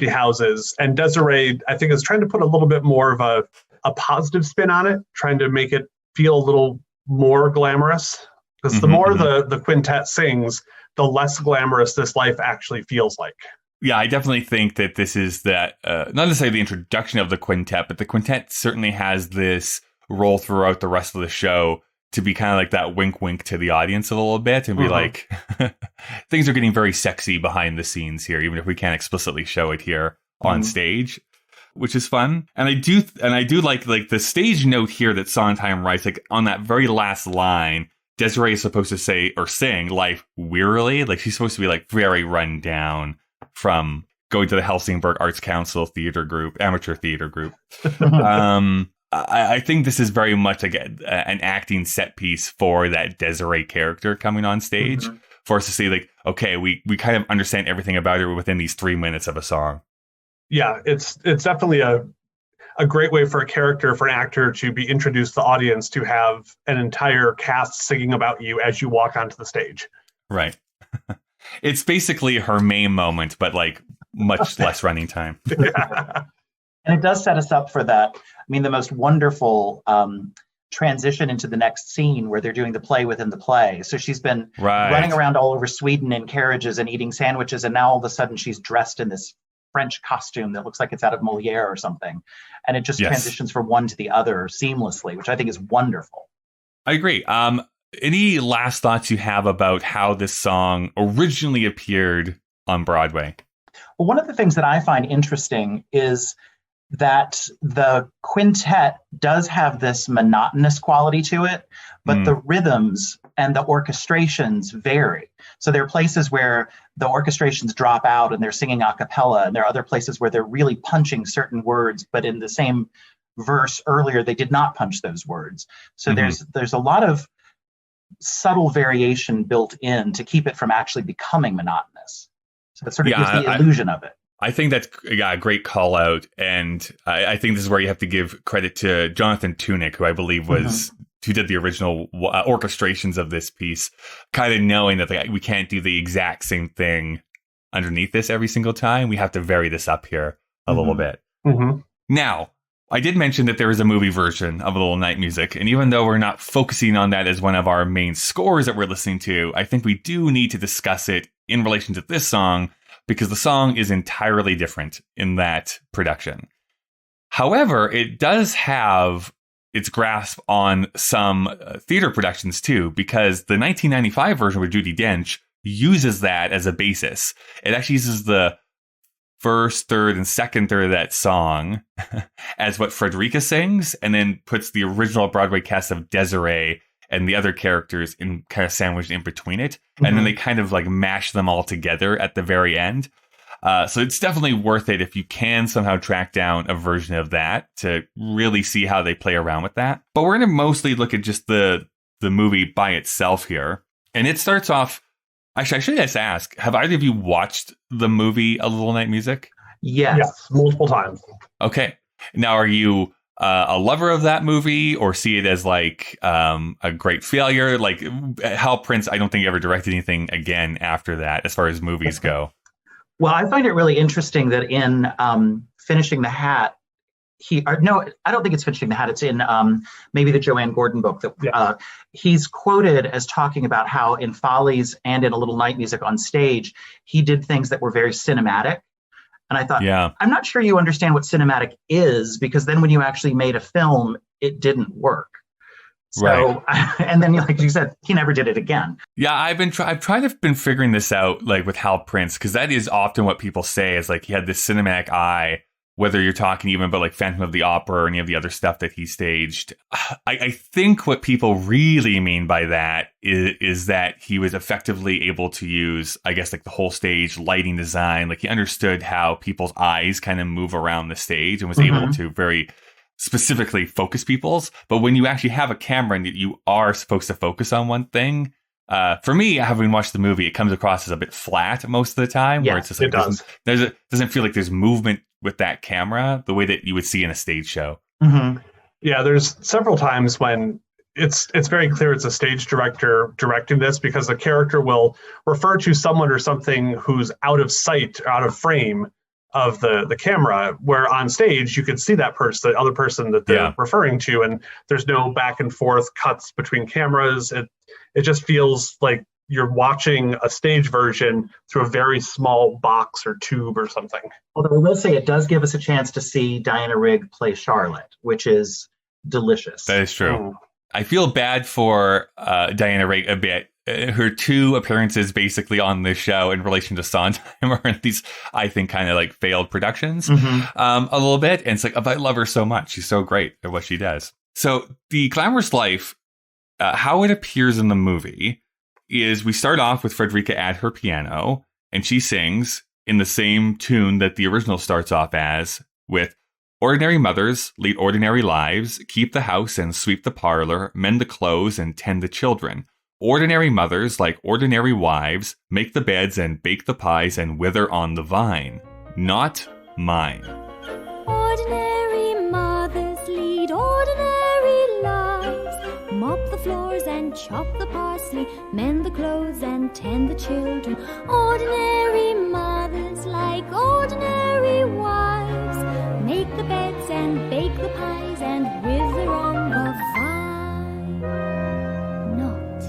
houses. And Desiree, I think, is trying to put a little bit more of a positive spin on it, trying to make it feel a little more glamorous. Because the more the quintet sings, the less glamorous this life actually feels like. Yeah, I definitely think that this is that, not necessarily the introduction of the quintet, but the quintet certainly has this role throughout the rest of the show to be kind of like that wink wink to the audience a little bit and be like, things are getting very sexy behind the scenes here, even if we can't explicitly show it here on stage, which is fun. And I do like the stage note here that Sondheim writes, like on that very last line, Desiree is supposed to say or sing life wearily. Like she's supposed to be like very run down from going to the Helsingborg Arts Council amateur theater group. I think this is very much like an acting set piece for that Desiree character coming on stage for us to see like, okay, we kind of understand everything about her within these 3 minutes of a song. Yeah, it's definitely a great way for a character, for an actor to be introduced to the audience, to have an entire cast singing about you as you walk onto the stage. Right. It's basically her main moment, but like much less running time. And it does set us up for that. I mean, the most wonderful transition into the next scene where they're doing the play within the play. So she's been running around all over Sweden in carriages and eating sandwiches. And now all of a sudden she's dressed in this French costume that looks like it's out of Moliere or something. And it just transitions from one to the other seamlessly, which I think is wonderful. I agree. Any last thoughts you have about how this song originally appeared on Broadway? Well, one of the things that I find interesting is that the quintet does have this monotonous quality to it, but the rhythms and the orchestrations vary. So there are places where the orchestrations drop out and they're singing a cappella, and there are other places where they're really punching certain words, but in the same verse earlier, they did not punch those words. So there's a lot of subtle variation built in to keep it from actually becoming monotonous. So it sort of gives the illusion of it. I think that's a great call out. And I think this is where you have to give credit to Jonathan Tunick, who I believe was who did the original orchestrations of this piece, kind of knowing that we can't do the exact same thing underneath this every single time. We have to vary this up here a little bit. Now, I did mention that there is a movie version of A Little Night Music, and even though we're not focusing on that as one of our main scores that we're listening to, I think we do need to discuss it in relation to this song, because the song is entirely different in that production. However, it does have its grasp on some theater productions too, because the 1995 version with Judi Dench uses that as a basis. It actually uses the first, third, and second third of that song as what Frederica sings, and then puts the original Broadway cast of Desiree and the other characters in kind of sandwiched in between it. And then they kind of like mash them all together at the very end. So it's definitely worth it if you can somehow track down a version of that to really see how they play around with that. But we're going to mostly look at just the movie by itself here. And it starts off, actually, I should just ask, have either of you watched the movie A Little Night Music? Yes. Multiple times. Okay. Now, are you a lover of that movie or see it as like a great failure? Like Hal Prince, I don't think he ever directed anything again after that as far as movies go. Well, I find it really interesting that in Finishing the Hat, I don't think it's Finishing the Hat. It's in maybe the Joanne Gordon book that he's quoted as talking about how in Follies and in A Little Night Music on stage, he did things that were very cinematic. And I thought, I'm not sure you understand what cinematic is, because then when you actually made a film, it didn't work. So, right. And then, like you said, he never did it again. Yeah, I've been figuring this out, like with Hal Prince, because that is often what people say is like he had this cinematic eye, whether you're talking even about like Phantom of the Opera or any of the other stuff that he staged. I think what people really mean by that is that he was effectively able to use, I guess, like the whole stage lighting design. Like he understood how people's eyes kind of move around the stage and was able to very specifically focus people's. But when you actually have a camera and you are supposed to focus on one thing, for me, having watched the movie, it comes across as a bit flat most of the time. Where it's just like doesn't feel like there's movement with that camera the way that you would see in a stage show. Yeah, there's several times when it's very clear it's a stage director directing this, because the character will refer to someone or something who's out of sight, out of frame of the camera, where on stage you could see that person, the other person that they're referring to, and there's no back and forth cuts between cameras. It just feels like you're watching a stage version through a very small box or tube or something. Although I will say it does give us a chance to see Diana Rigg play Charlotte, which is delicious. That is true. I feel bad for Diana Rigg a bit. Her two appearances basically on this show in relation to Sondheim are these, I think, kind of like failed productions a little bit. And it's like, I love her so much. She's so great at what she does. So the Glamorous Life, how it appears in the movie is we start off with Frederica at her piano, and she sings in the same tune that the original starts off as, with ordinary mothers lead ordinary lives, keep the house and sweep the parlor, mend the clothes and tend the children. Ordinary mothers, like ordinary wives, make the beds and bake the pies and wither on the vine. Not mine. Ordinary mothers lead ordinary lives, mop the floors and chop the parsley, mend the clothes and tend the children. Ordinary mothers, like ordinary wives, make the beds and bake the pies and wither on the vine. Not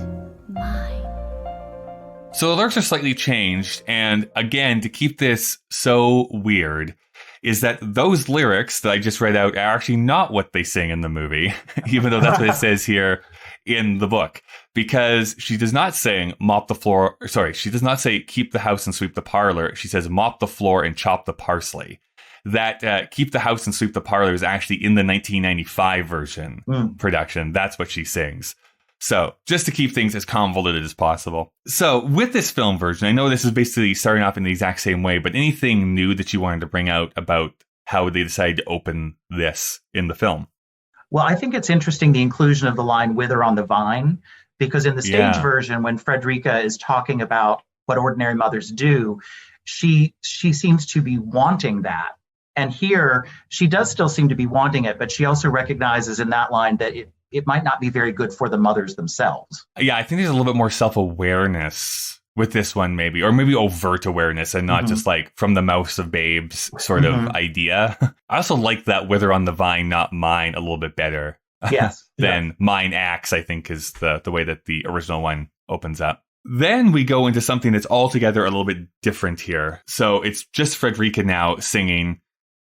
mine. So the lyrics are slightly changed, and again, to keep this so weird, is that those lyrics that I just read out are actually not what they sing in the movie, even though that's what it says here in the book. Because she does not sing mop the floor, she does not say keep the house and sweep the parlor. She says mop the floor and chop the parsley. That keep the house and sweep the parlor is actually in the 1995 version production. That's what she sings. So just to keep things as convoluted as possible. So with this film version, I know this is basically starting off in the exact same way, but anything new that you wanted to bring out about how they decided to open this in the film? Well, I think it's interesting the inclusion of the line "wither on the vine," because in the stage version, when Frederica is talking about what ordinary mothers do, she seems to be wanting that. And here, she does still seem to be wanting it, but she also recognizes in that line that it might not be very good for the mothers themselves. Yeah, I think there's a little bit more self-awareness with this one, maybe, or maybe overt awareness and not just like from the mouths of babes sort of idea. I also like that "wither on the vine, not mine" a little bit better. Yes. than "mine axe," I think is the way that the original one opens up. Then we go into something that's altogether a little bit different here. So it's just Frederica now singing,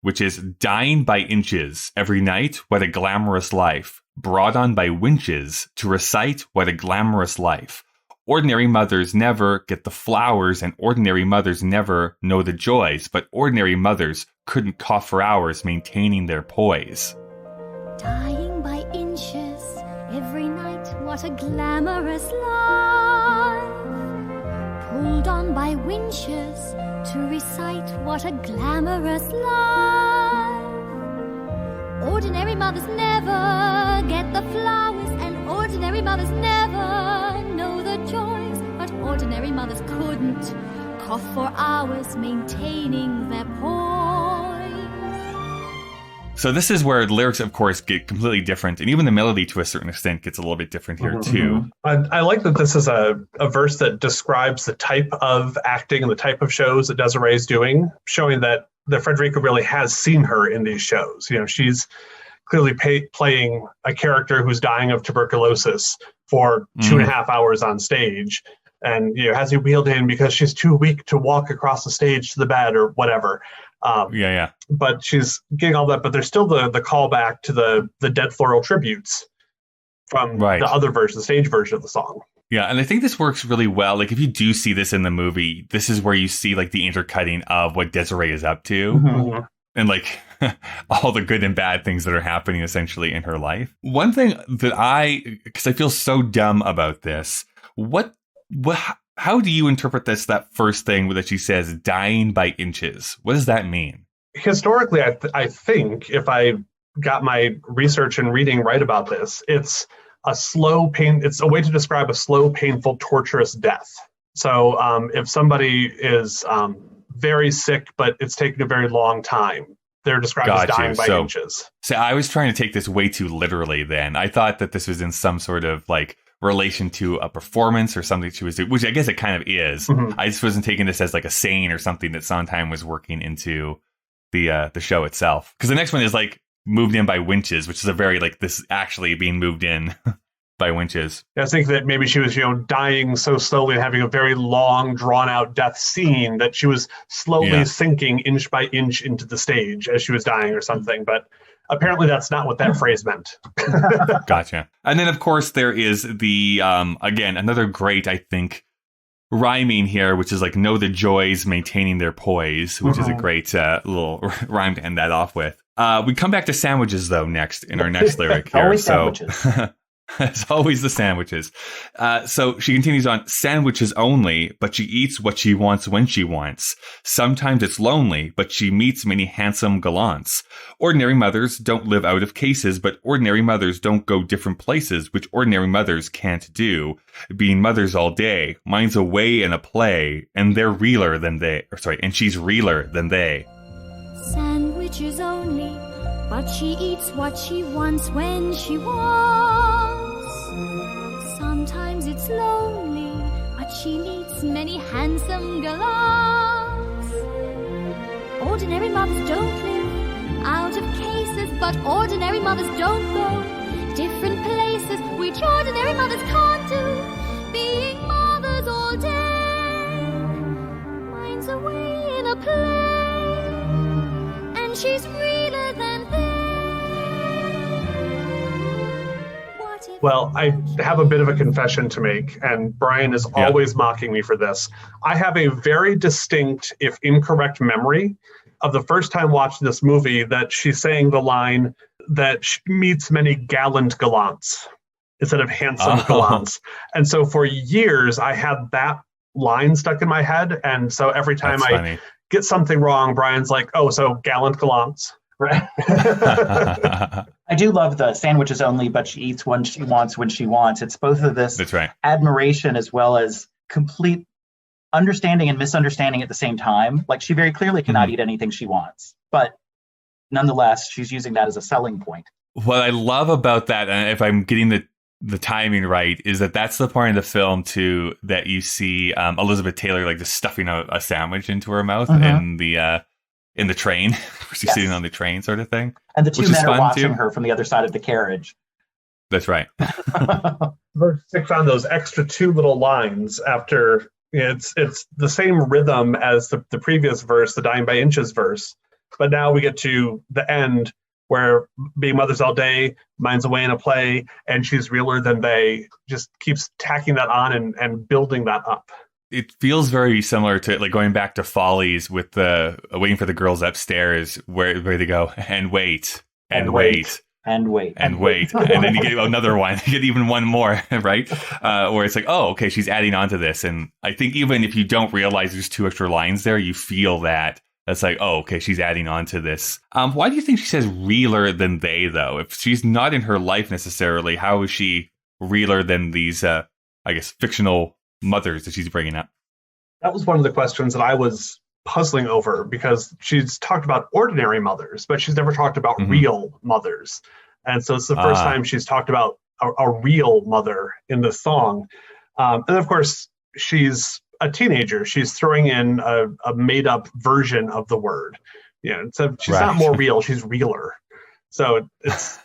which is "dying by inches every night, what a glamorous life. Brought on by winches to recite what a glamorous life. Ordinary mothers never get the flowers, and ordinary mothers never know the joys, but ordinary mothers couldn't cough for hours maintaining their poise." Dying by inches every night, what a glamorous life. pulled on by winches to recite what a glamorous life. Ordinary mothers never get the flowers, and ordinary mothers never know the joys, but ordinary mothers couldn't cough for hours maintaining their poise. So this is where lyrics, of course, get completely different, and even the melody, to a certain extent, gets a little bit different here, too. I like that this is a verse that describes the type of acting and the type of shows that Desiree is doing, showing that Frederica really has seen her in these shows. You know, she's clearly playing a character who's dying of tuberculosis for 2.5 hours on stage, and has you wheeled in because she's too weak to walk across the stage to the bed or whatever. But she's getting all that, but there's still the callback to the Dead Floral tributes from the other version, the stage version of the song. Yeah, and I think this works really well. Like, if you do see this in the movie, this is where you see, like, the intercutting of what Desiree is up to. And, like, all the good and bad things that are happening, essentially, in her life. One thing that because I feel so dumb about this, how do you interpret that first thing that she says, dying by inches? What does that mean? Historically, I think, if I got my research and reading right about this, it's a slow pain. It's a way to describe a slow, painful, torturous death. So if somebody is very sick, but it's taking a very long time, they're described as dying by inches. So I was trying to take this way too literally then. I thought that this was in some sort of, like, relation to a performance or something she was doing, which I guess it kind of is. I just wasn't taking this as, like, a saying or something that Sondheim was working into the show itself. Because the next one is, like, moved in by winches, which is a very, like, this actually being moved in by winches. I think that maybe she was, dying so slowly and having a very long, drawn-out death scene that she was slowly sinking inch by inch into the stage as she was dying or something. But apparently that's not what that phrase meant. Gotcha. And then, of course, there is the, again, another great, I think, rhyming here, which is like, know the joys maintaining their poise, which is a great little rhyme to end that off with. We come back to sandwiches, though, next in our next lyric here. Always sandwiches. It's always the sandwiches. So she continues on, sandwiches only, but she eats what she wants when she wants. Sometimes it's lonely, but she meets many handsome gallants. Ordinary mothers don't live out of cases, but ordinary mothers don't go different places, which ordinary mothers can't do. Being mothers all day, mine's away in a play, and they're realer than they, and she's realer than they. Sandwiches only, but she eats what she wants when she wants. Sometimes it's lonely, but she meets many handsome gallants. Ordinary mothers don't live out of cases, but ordinary mothers don't go different places, which ordinary mothers can't do. Being mothers all day, mine's away in a play, and she's realer than they. Well, I have a bit of a confession to make, and Brian is always mocking me for this. I have a very distinct, if incorrect, memory of the first time watching this movie that she's saying the line that she meets many gallant gallants instead of handsome gallants. And so for years, I had that line stuck in my head. And so every time I get something wrong, Brian's like, oh, so gallant gallants. Right. I do love the sandwiches only, but she eats when she wants when she wants. It's both of this admiration as well as complete understanding and misunderstanding at the same time. Like, she very clearly cannot eat anything she wants, but nonetheless, she's using that as a selling point. What I love about that, and if I'm getting the timing right, is that that's the part in the film too that you see Elizabeth Taylor like just stuffing a sandwich into her mouth in the train. She's sitting on the train, sort of thing. And the two men are watching her from the other side of the carriage. That's right. Verse 6 on those extra two little lines after, it's the same rhythm as the previous verse, the dying by inches verse. But now we get to the end where being mothers all day, mine's away in a play, and she's realer than they, just keeps tacking that on and building that up. It feels very similar to like going back to Follies with the waiting for the girls upstairs where they go and wait and wait. And wait. And wait. And then you get another one. You get even one more, right? Where it's like, oh, okay, she's adding on to this. And I think even if you don't realize there's 2 extra lines there, you feel that. That's like, oh, okay, she's adding on to this. Why do you think she says realer than they, though? If she's not in her life necessarily, how is she realer than these, I guess, fictional mothers that she's bringing up? That was one of the questions that I was puzzling over, because she's talked about ordinary mothers, but she's never talked about real mothers. And so it's the first time she's talked about a real mother in the song. And of course, she's a teenager. She's throwing in a made up version of the word. So she's not more real, she's realer. So it's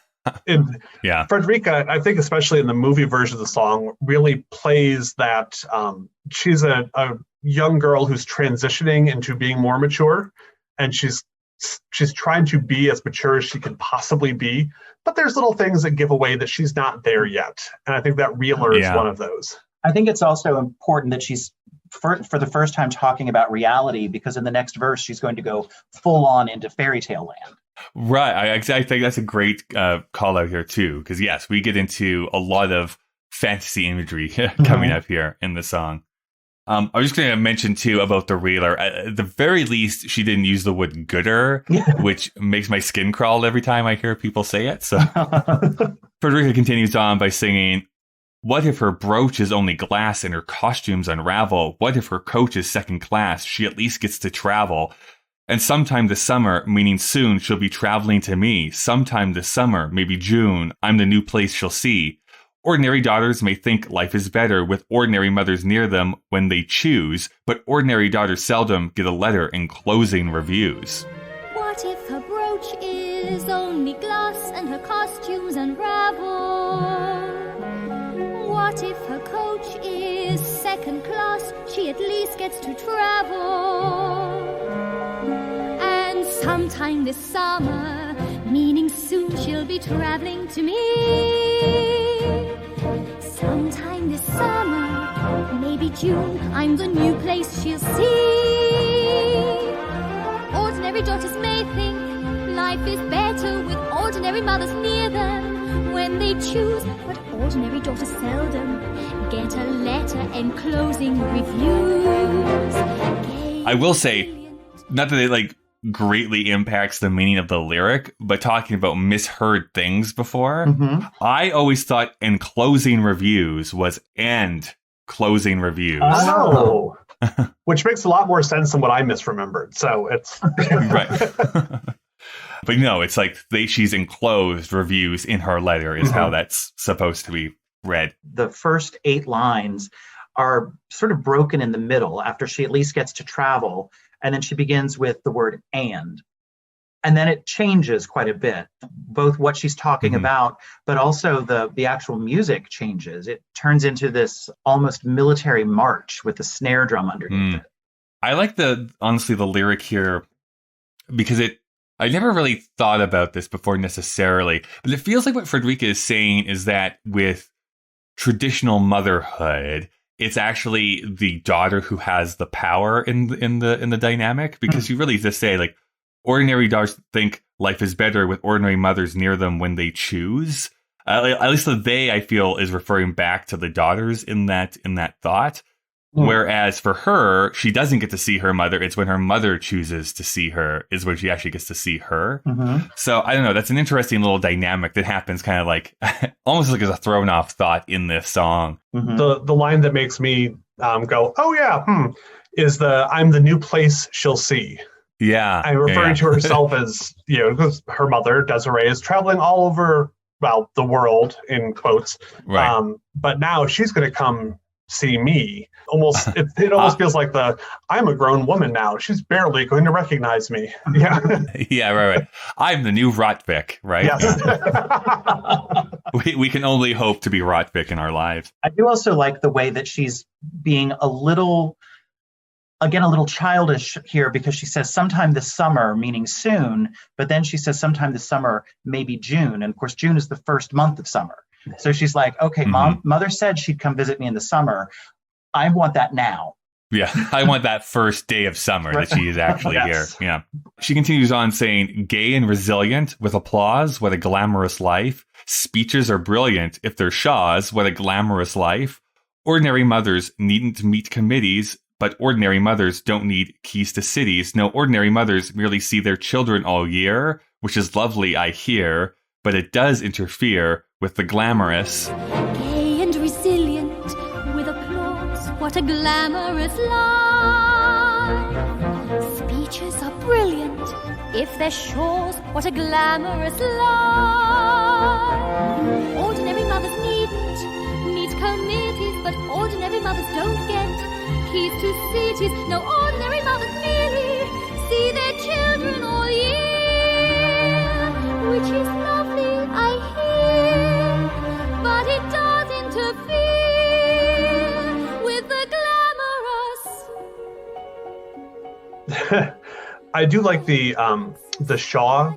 Frederica, I think, especially in the movie version of the song, really plays that she's a young girl who's transitioning into being more mature, and she's trying to be as mature as she can possibly be, but there's little things that give away that she's not there yet, and I think that realer is one of those. I think it's also important that she's for the first time talking about reality, because in the next verse she's going to go full on into fairy tale land. Right. I think that's a great call out here too, because yes, we get into a lot of fantasy imagery coming up here in the song. I was just going to mention too about the reeler. At the very least, she didn't use the word gooder, which makes my skin crawl every time I hear people say it. So Frederica continues on by singing, "What if her brooch is only glass and her costumes unravel? What if her coach is second class? She at least gets to travel. And sometime this summer, meaning soon, she'll be traveling to me. Sometime this summer, maybe June, I'm the new place she'll see. Ordinary daughters may think life is better with ordinary mothers near them when they choose, but ordinary daughters seldom get a letter in closing reviews." What if her brooch is only glass and her costumes unravel? What if her coach is second class? She at least gets to travel. And sometime this summer, meaning soon, she'll be traveling to me. Sometime this summer, maybe June, I'm the new place she'll see. Ordinary daughters may think life is better with ordinary mothers near them when they choose, but ordinary daughters seldom get a letter and closing reviews. I will say, not that it greatly impacts the meaning of the lyric, but talking about misheard things before, I always thought "and closing reviews" was "and closing reviews." Oh, which makes a lot more sense than what I misremembered. So it's right. But no, it's like she's enclosed reviews in her letter is how that's supposed to be read. The first 8 lines are sort of broken in the middle after she at least gets to travel. And then she begins with the word and then it changes quite a bit, both what she's talking about, but also the actual music changes. It turns into this almost military march with the snare drum underneath it. I like honestly the lyric here because I never really thought about this before necessarily, but it feels like what Frederica is saying is that with traditional motherhood, it's actually the daughter who has the power in the dynamic, because you really just say ordinary daughters think life is better with ordinary mothers near them when they choose. At least the "they" I feel is referring back to the daughters in that thought. Whereas for her, she doesn't get to see her mother. It's when her mother chooses to see her is when she actually gets to see her. So I don't know. That's an interesting little dynamic that happens kind of almost like as a thrown off thought in this song. The line that makes me go, oh yeah, is "I'm the new place she'll see." Yeah. I'm referring to herself as, because her mother, Desiree, is traveling all over, the world, in quotes. Right. But now she's going to come see me. Almost, it almost feels like I'm a grown woman now. She's barely going to recognize me. Yeah. Yeah, right. I'm the new Rotvik, right? Yes. we can only hope to be Rotvik in our lives. I do also like the way that she's being a little childish here, because she says sometime this summer, meaning soon, but then she says sometime this summer, maybe June. And of course, June is the first month of summer. So she's like, okay, mother said she'd come visit me in the summer. I want that now. Yeah, I want that first day of summer that she is actually Yes. here. Yeah. She continues on saying, gay and resilient with applause, what a glamorous life. Speeches are brilliant if they're Shaw's, what a glamorous life. Ordinary mothers needn't meet committees, but ordinary mothers don't need keys to cities. No, ordinary mothers merely see their children all year, which is lovely, I hear, but it does interfere with the glamorous. Gay and resilient with applause, what a glamorous life. Speeches are brilliant if they're Shaw's, what a glamorous life. Ordinary mothers needn't meet committees, but ordinary mothers don't get keys to cities. No, ordinary mothers merely see their children all year, which is lovely, I hear, but it does interfere with the glamorous. I do like the Shaw.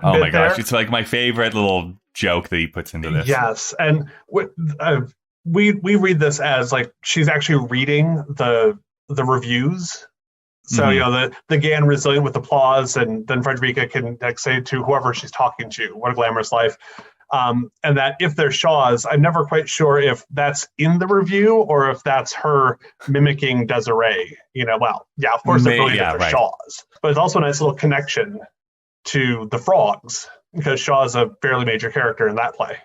Oh bit my gosh, there. it's like my favorite little joke that he puts into this. Yes, and we read this as like she's actually reading the reviews. So the gay and resilient with applause, and then Frederica can like say to whoever she's talking to, "What a glamorous life," and that if they're Shaw's, I'm never quite sure if that's in the review or if that's her mimicking Desiree. Well, yeah, of course they're brilliant if they're Shaw's, but it's also a nice little connection to the frogs because Shaw is a fairly major character in that play.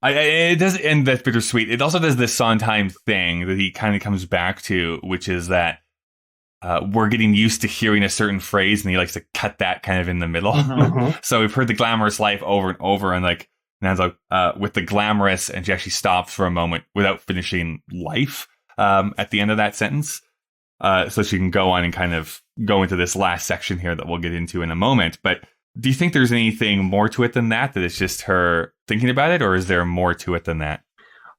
It does, and that's bittersweet. It also does this Sondheim thing that he kind of comes back to, which is that we're getting used to hearing a certain phrase, and he likes to cut that kind of in the middle. So we've heard the glamorous life over and over, and like now it's like with the glamorous, and she actually stops for a moment without finishing life at the end of that sentence, so she can go on and kind of go into this last section here that we'll get into in a moment. But do you think there's anything more to it than that? That it's just her thinking about it, or is there more to it than that?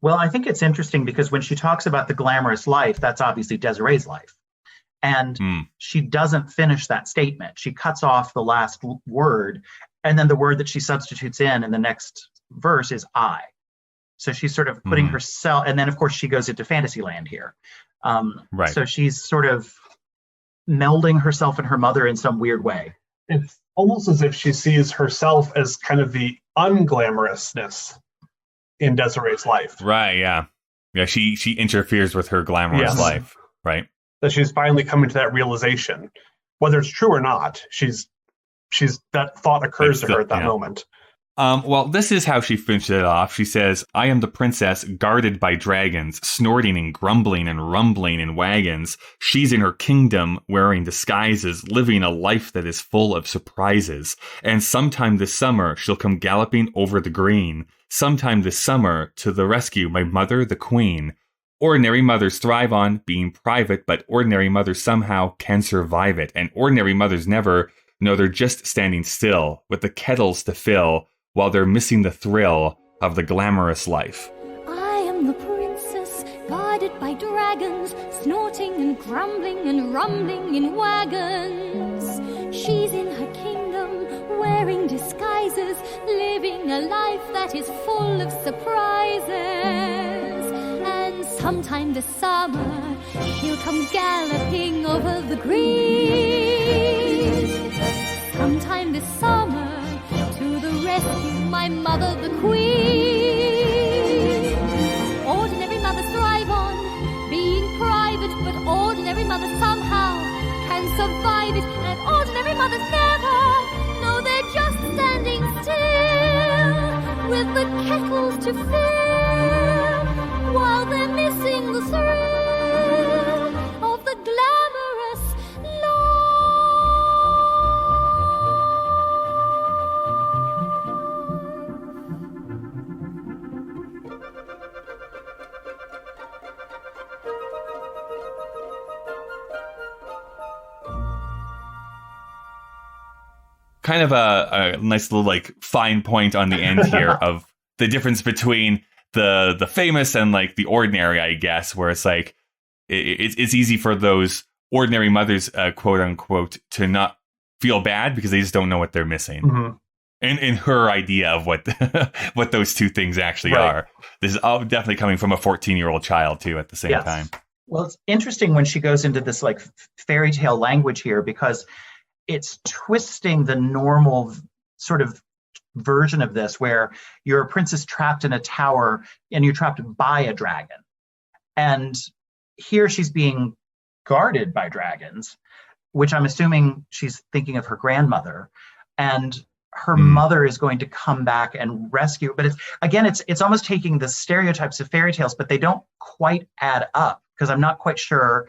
Well, I think it's interesting because when she talks about the glamorous life, that's obviously Desiree's life. And she doesn't finish that statement. She cuts off the last word, and then the word that she substitutes in the next verse is I. So she's sort of putting herself, and then of course she goes into fantasy land here. Right. So she's sort of melding herself and her mother in some weird way. It's almost as if she sees herself as kind of the unglamorousness in Desiree's life. Right, yeah. Yeah, she interferes with her glamorous life, right? That she's finally coming to that realization. Whether it's true or not, she's that thought occurs to her at that moment. Well, this is how she finished it off. She says, I am the princess guarded by dragons, snorting and grumbling and rumbling in wagons. She's in her kingdom wearing disguises, living a life that is full of surprises. And sometime this summer, she'll come galloping over the green. Sometime this summer, to the rescue, my mother, the queen. Ordinary mothers thrive on being private, but ordinary mothers somehow can survive it. And ordinary mothers never, no, they're just standing still with the kettles to fill, while they're missing the thrill of the glamorous life. I am the princess, guarded by dragons, snorting and grumbling and rumbling in wagons. She's in her kingdom, wearing disguises, living a life that is full of surprises. And sometime this summer, he'll come galloping over the green. Sometime this summer, rescue my mother, the queen. Ordinary mothers thrive on being private, but ordinary mothers somehow can survive it. And ordinary mothers never, no, they're just standing still with the kettles to fill, while they're missing the thrill of the glamorous life. Kind of a nice little like fine point on the end here of the difference between the famous and like the ordinary, I guess, where it's like it's easy for those ordinary mothers, quote unquote, to not feel bad because they just don't know what they're missing. And in her idea of what what those two things actually are. This is all definitely coming from a 14-year-old child too at the same time. Well, it's interesting when she goes into this like fairy tale language here, because it's twisting the normal sort of version of this where you're a princess trapped in a tower and you're trapped by a dragon. And here she's being guarded by dragons, which I'm assuming she's thinking of her grandmother. And her mother is going to come back and rescue. But it's almost taking the stereotypes of fairy tales, but they don't quite add up, because I'm not quite sure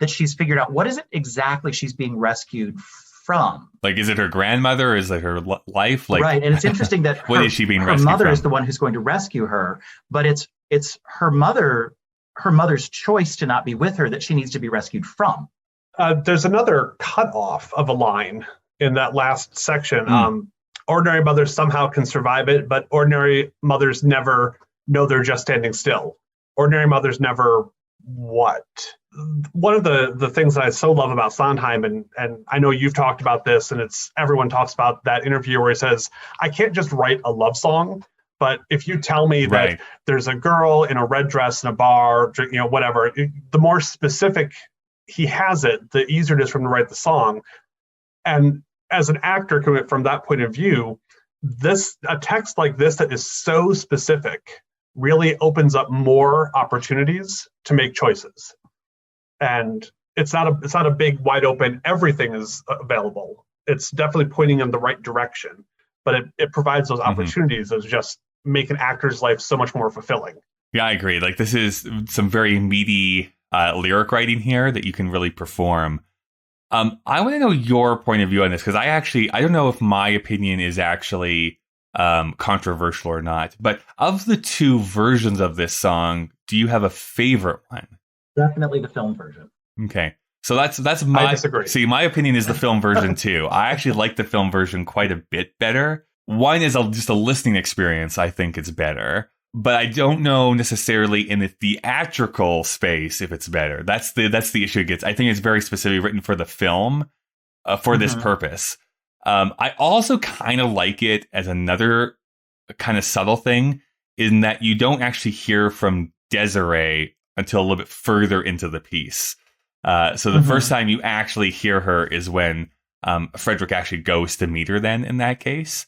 that she's figured out what is it exactly she's being rescued from. Like, is it her grandmother? Is it her life? Like, right. And it's interesting that what is she being her rescued mother from? is the one who's going to rescue her, but it's her mother's choice to not be with her that she needs to be rescued from. There's another cutoff of a line in that last section. Ordinary mothers somehow can survive it, but ordinary mothers never know they're just standing still. Ordinary mothers never what? One of the things that I so love about Sondheim, and I know you've talked about this, and everyone talks about that interview where he says, I can't just write a love song, but if you tell me that there's a girl in a red dress in a bar, whatever, the more specific he has it, the easier it is for him to write the song. And as an actor coming from that point of view, a text like this that is so specific really opens up more opportunities to make choices. And it's not a big wide open, everything is available. It's definitely pointing in the right direction, but it provides those opportunities that just make an actor's life so much more fulfilling. Yeah, I agree. Like, this is some very meaty lyric writing here that you can really perform. I want to know your point of view on this, because I don't know if my opinion is actually controversial or not, but of the two versions of this song, do you have a favorite one? Definitely the film version. Okay. So that's my, I disagree. See, my opinion is the film version too. I actually like the film version quite a bit better. One is just a listening experience. I think it's better, but I don't know necessarily in the theatrical space if it's better. That's the issue it gets. I think it's very specifically written for the film, for this purpose. I also kind of like it as another kind of subtle thing in that you don't actually hear from Desiree until a little bit further into the piece. So the first time you actually hear her is when Frederick actually goes to meet her then in that case,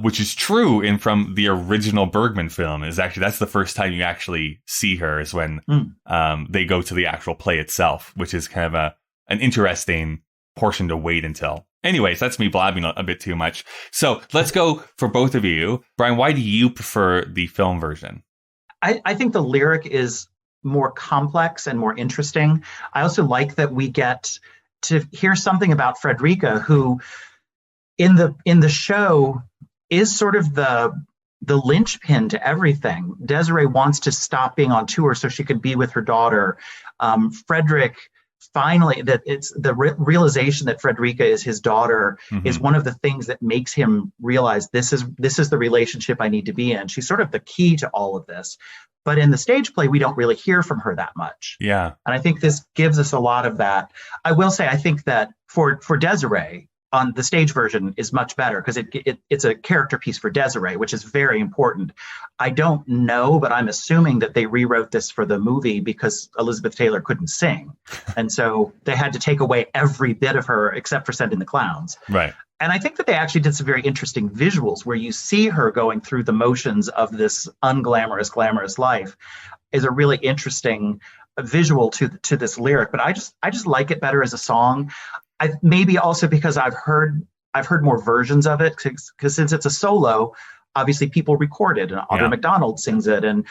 which is true from the original Bergman film. That's the first time you actually see her is when they go to the actual play itself, which is kind of an interesting portion to wait until. Anyways, that's me blabbing a bit too much. So let's go for both of you. Brian, why do you prefer the film version? I think the lyric is more complex and more interesting. I also like that we get to hear something about Frederica, who in the show is sort of the linchpin to everything. Desiree wants to stop being on tour so she could be with her daughter. Frederick finally, that it's the realization that Frederica is his daughter is one of the things that makes him realize this is the relationship I need to be in. She's sort of the key to all of this. But in the stage play, we don't really hear from her that much. Yeah. And I think this gives us a lot of that. I will say, I think that for Desiree, on the stage version is much better because it's a character piece for Desiree, which is very important. I don't know, but I'm assuming that they rewrote this for the movie because Elizabeth Taylor couldn't sing. And so they had to take away every bit of her except for Send in the Clowns. Right. And I think that they actually did some very interesting visuals where you see her going through the motions of this unglamorous, glamorous life is a really interesting visual to this lyric. But I just like it better as a song. Maybe also because I've heard more versions of it because since it's a solo, obviously people record it and Audra McDonald sings it. And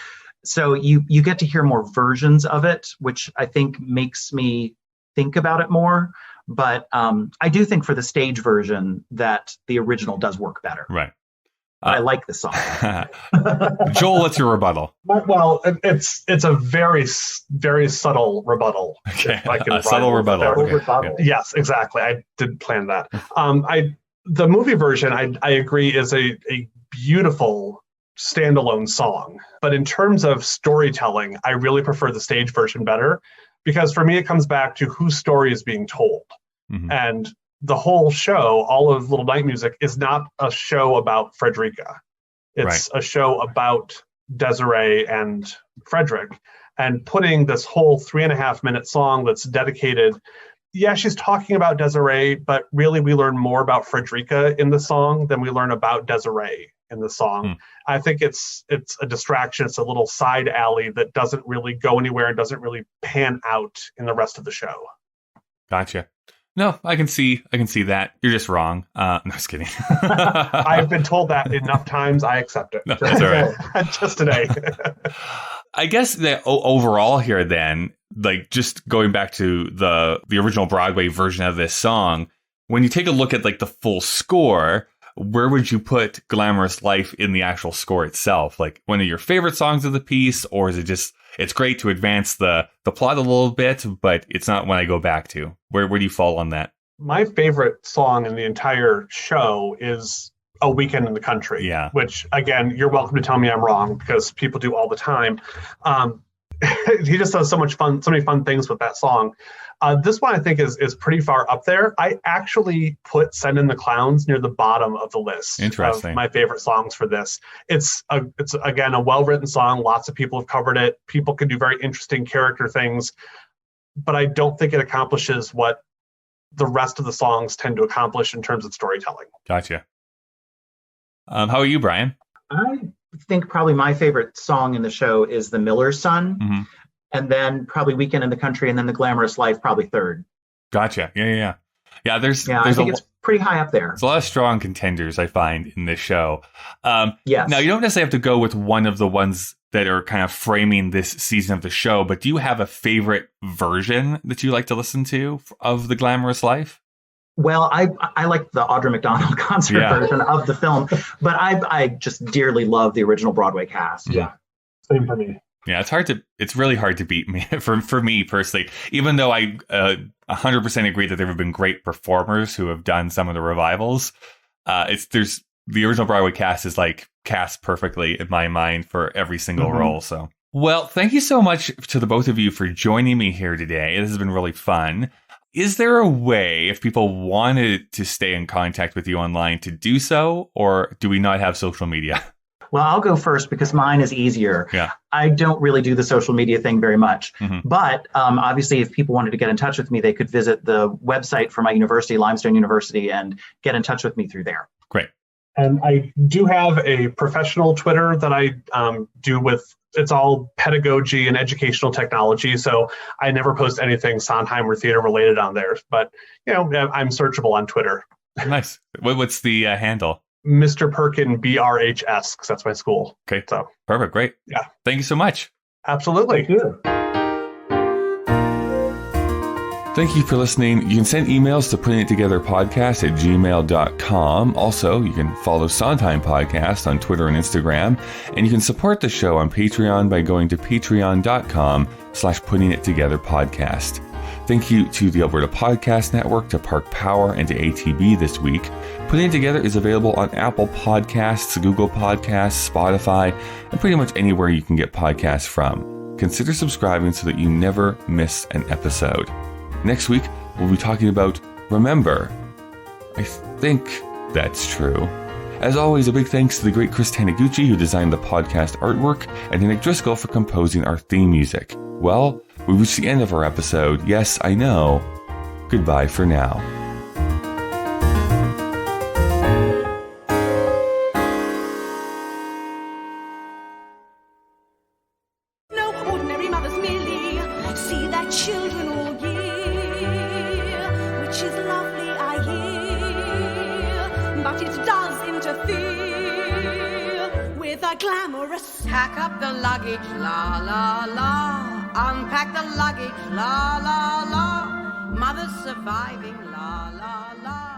so you get to hear more versions of it, which I think makes me think about it more. But I do think for the stage version that the original does work better. Right. I like the song. Joel, what's your rebuttal? Well, it's a very, very subtle rebuttal. Okay, a subtle rebuttal. Okay. Yes, exactly. I did plan that. The movie version, I agree, is a beautiful standalone song. But in terms of storytelling, I really prefer the stage version better because for me, it comes back to whose story is being told. And the whole show, all of Little Night Music, is not a show about Frederica. It's a show about Desiree and Frederick. and putting this whole 3.5-minute song that's dedicated. Yeah, she's talking about Desiree, but really we learn more about Frederica in the song than we learn about Desiree in the song. I think it's a distraction. It's a little side alley that doesn't really go anywhere and doesn't really pan out in the rest of the show. Gotcha. No, I can see that. You're just wrong. No, just kidding. I've been told that enough times. I accept it. No, that's all right. Just today. I guess that overall here then, like just going back to the original Broadway version of this song, when you take a look at like the full score, where would you put Glamorous Life in the actual score itself? Like one of your favorite songs of the piece, or is it just, it's great to advance the plot a little bit, but it's not one I go back to? Where do you fall on that? My favorite song in the entire show is A Weekend in the Country. Yeah. Which, again, you're welcome to tell me I'm wrong, because people do all the time. He just does so many fun things with that song. This one I think is pretty far up there. I actually put Send in the Clowns near the bottom of the list. Interesting. Of my favorite songs for this. It's again a well-written song. Lots of people have covered it. People can do very interesting character things, but I don't think it accomplishes what the rest of the songs tend to accomplish in terms of storytelling. Gotcha. How are you, Brian? I think probably my favorite song in the show is The Miller's Son. Mm-hmm. And then probably Weekend in the Country, and then The Glamorous Life, probably third. Gotcha. Yeah. I think it's pretty high up there. There's a lot of strong contenders, I find, in this show. Yes. Now, you don't necessarily have to go with one of the ones that are kind of framing this season of the show, but do you have a favorite version that you like to listen to of The Glamorous Life? Well, I like the Audra McDonald concert version of the film, but I just dearly love the original Broadway cast. Yeah, same for me. Yeah, it's really hard to beat me for me personally, even though I 100% agree that there have been great performers who have done some of the revivals. The original Broadway cast is like cast perfectly in my mind for every single role. So, well, thank you so much to the both of you for joining me here today. This has been really fun. Is there a way, if people wanted to stay in contact with you online, to do so, or do we not have social media? Well, I'll go first because mine is easier. Yeah. I don't really do the social media thing very much. But obviously, if people wanted to get in touch with me, they could visit the website for my university, Limestone University, and get in touch with me through there. Great. And I do have a professional Twitter that I do with, it's all pedagogy and educational technology. So I never post anything Sondheim or theater related on there. But, I'm searchable on Twitter. Nice. What's the handle? Mr. Perkin, BRHS, because that's my school. Okay. So perfect. Great. Yeah. Thank you so much. Absolutely. Thank you for listening. You can send emails to puttingittogetherpodcast@gmail.com. Also, you can follow Sondheim Podcast on Twitter and Instagram. And you can support the show on Patreon by going to patreon.com/puttingittogetherpodcast. Thank you to the Alberta Podcast Network, to Park Power, and to ATB this week. Putting It Together is available on Apple Podcasts, Google Podcasts, Spotify, and pretty much anywhere you can get podcasts from. Consider subscribing so that you never miss an episode. Next week, we'll be talking about Remember. I think that's true. As always, a big thanks to the great Chris Taniguchi, who designed the podcast artwork, and to Nick Driscoll for composing our theme music. Well, we've reached the end of our episode. Yes, I know. Goodbye for now. No ordinary mothers merely see their children all year, which is lovely, I hear, but it does interfere with a glamorous. Pack up the luggage, la la la. Unpack the luggage, la la la. Mother's surviving, la la la.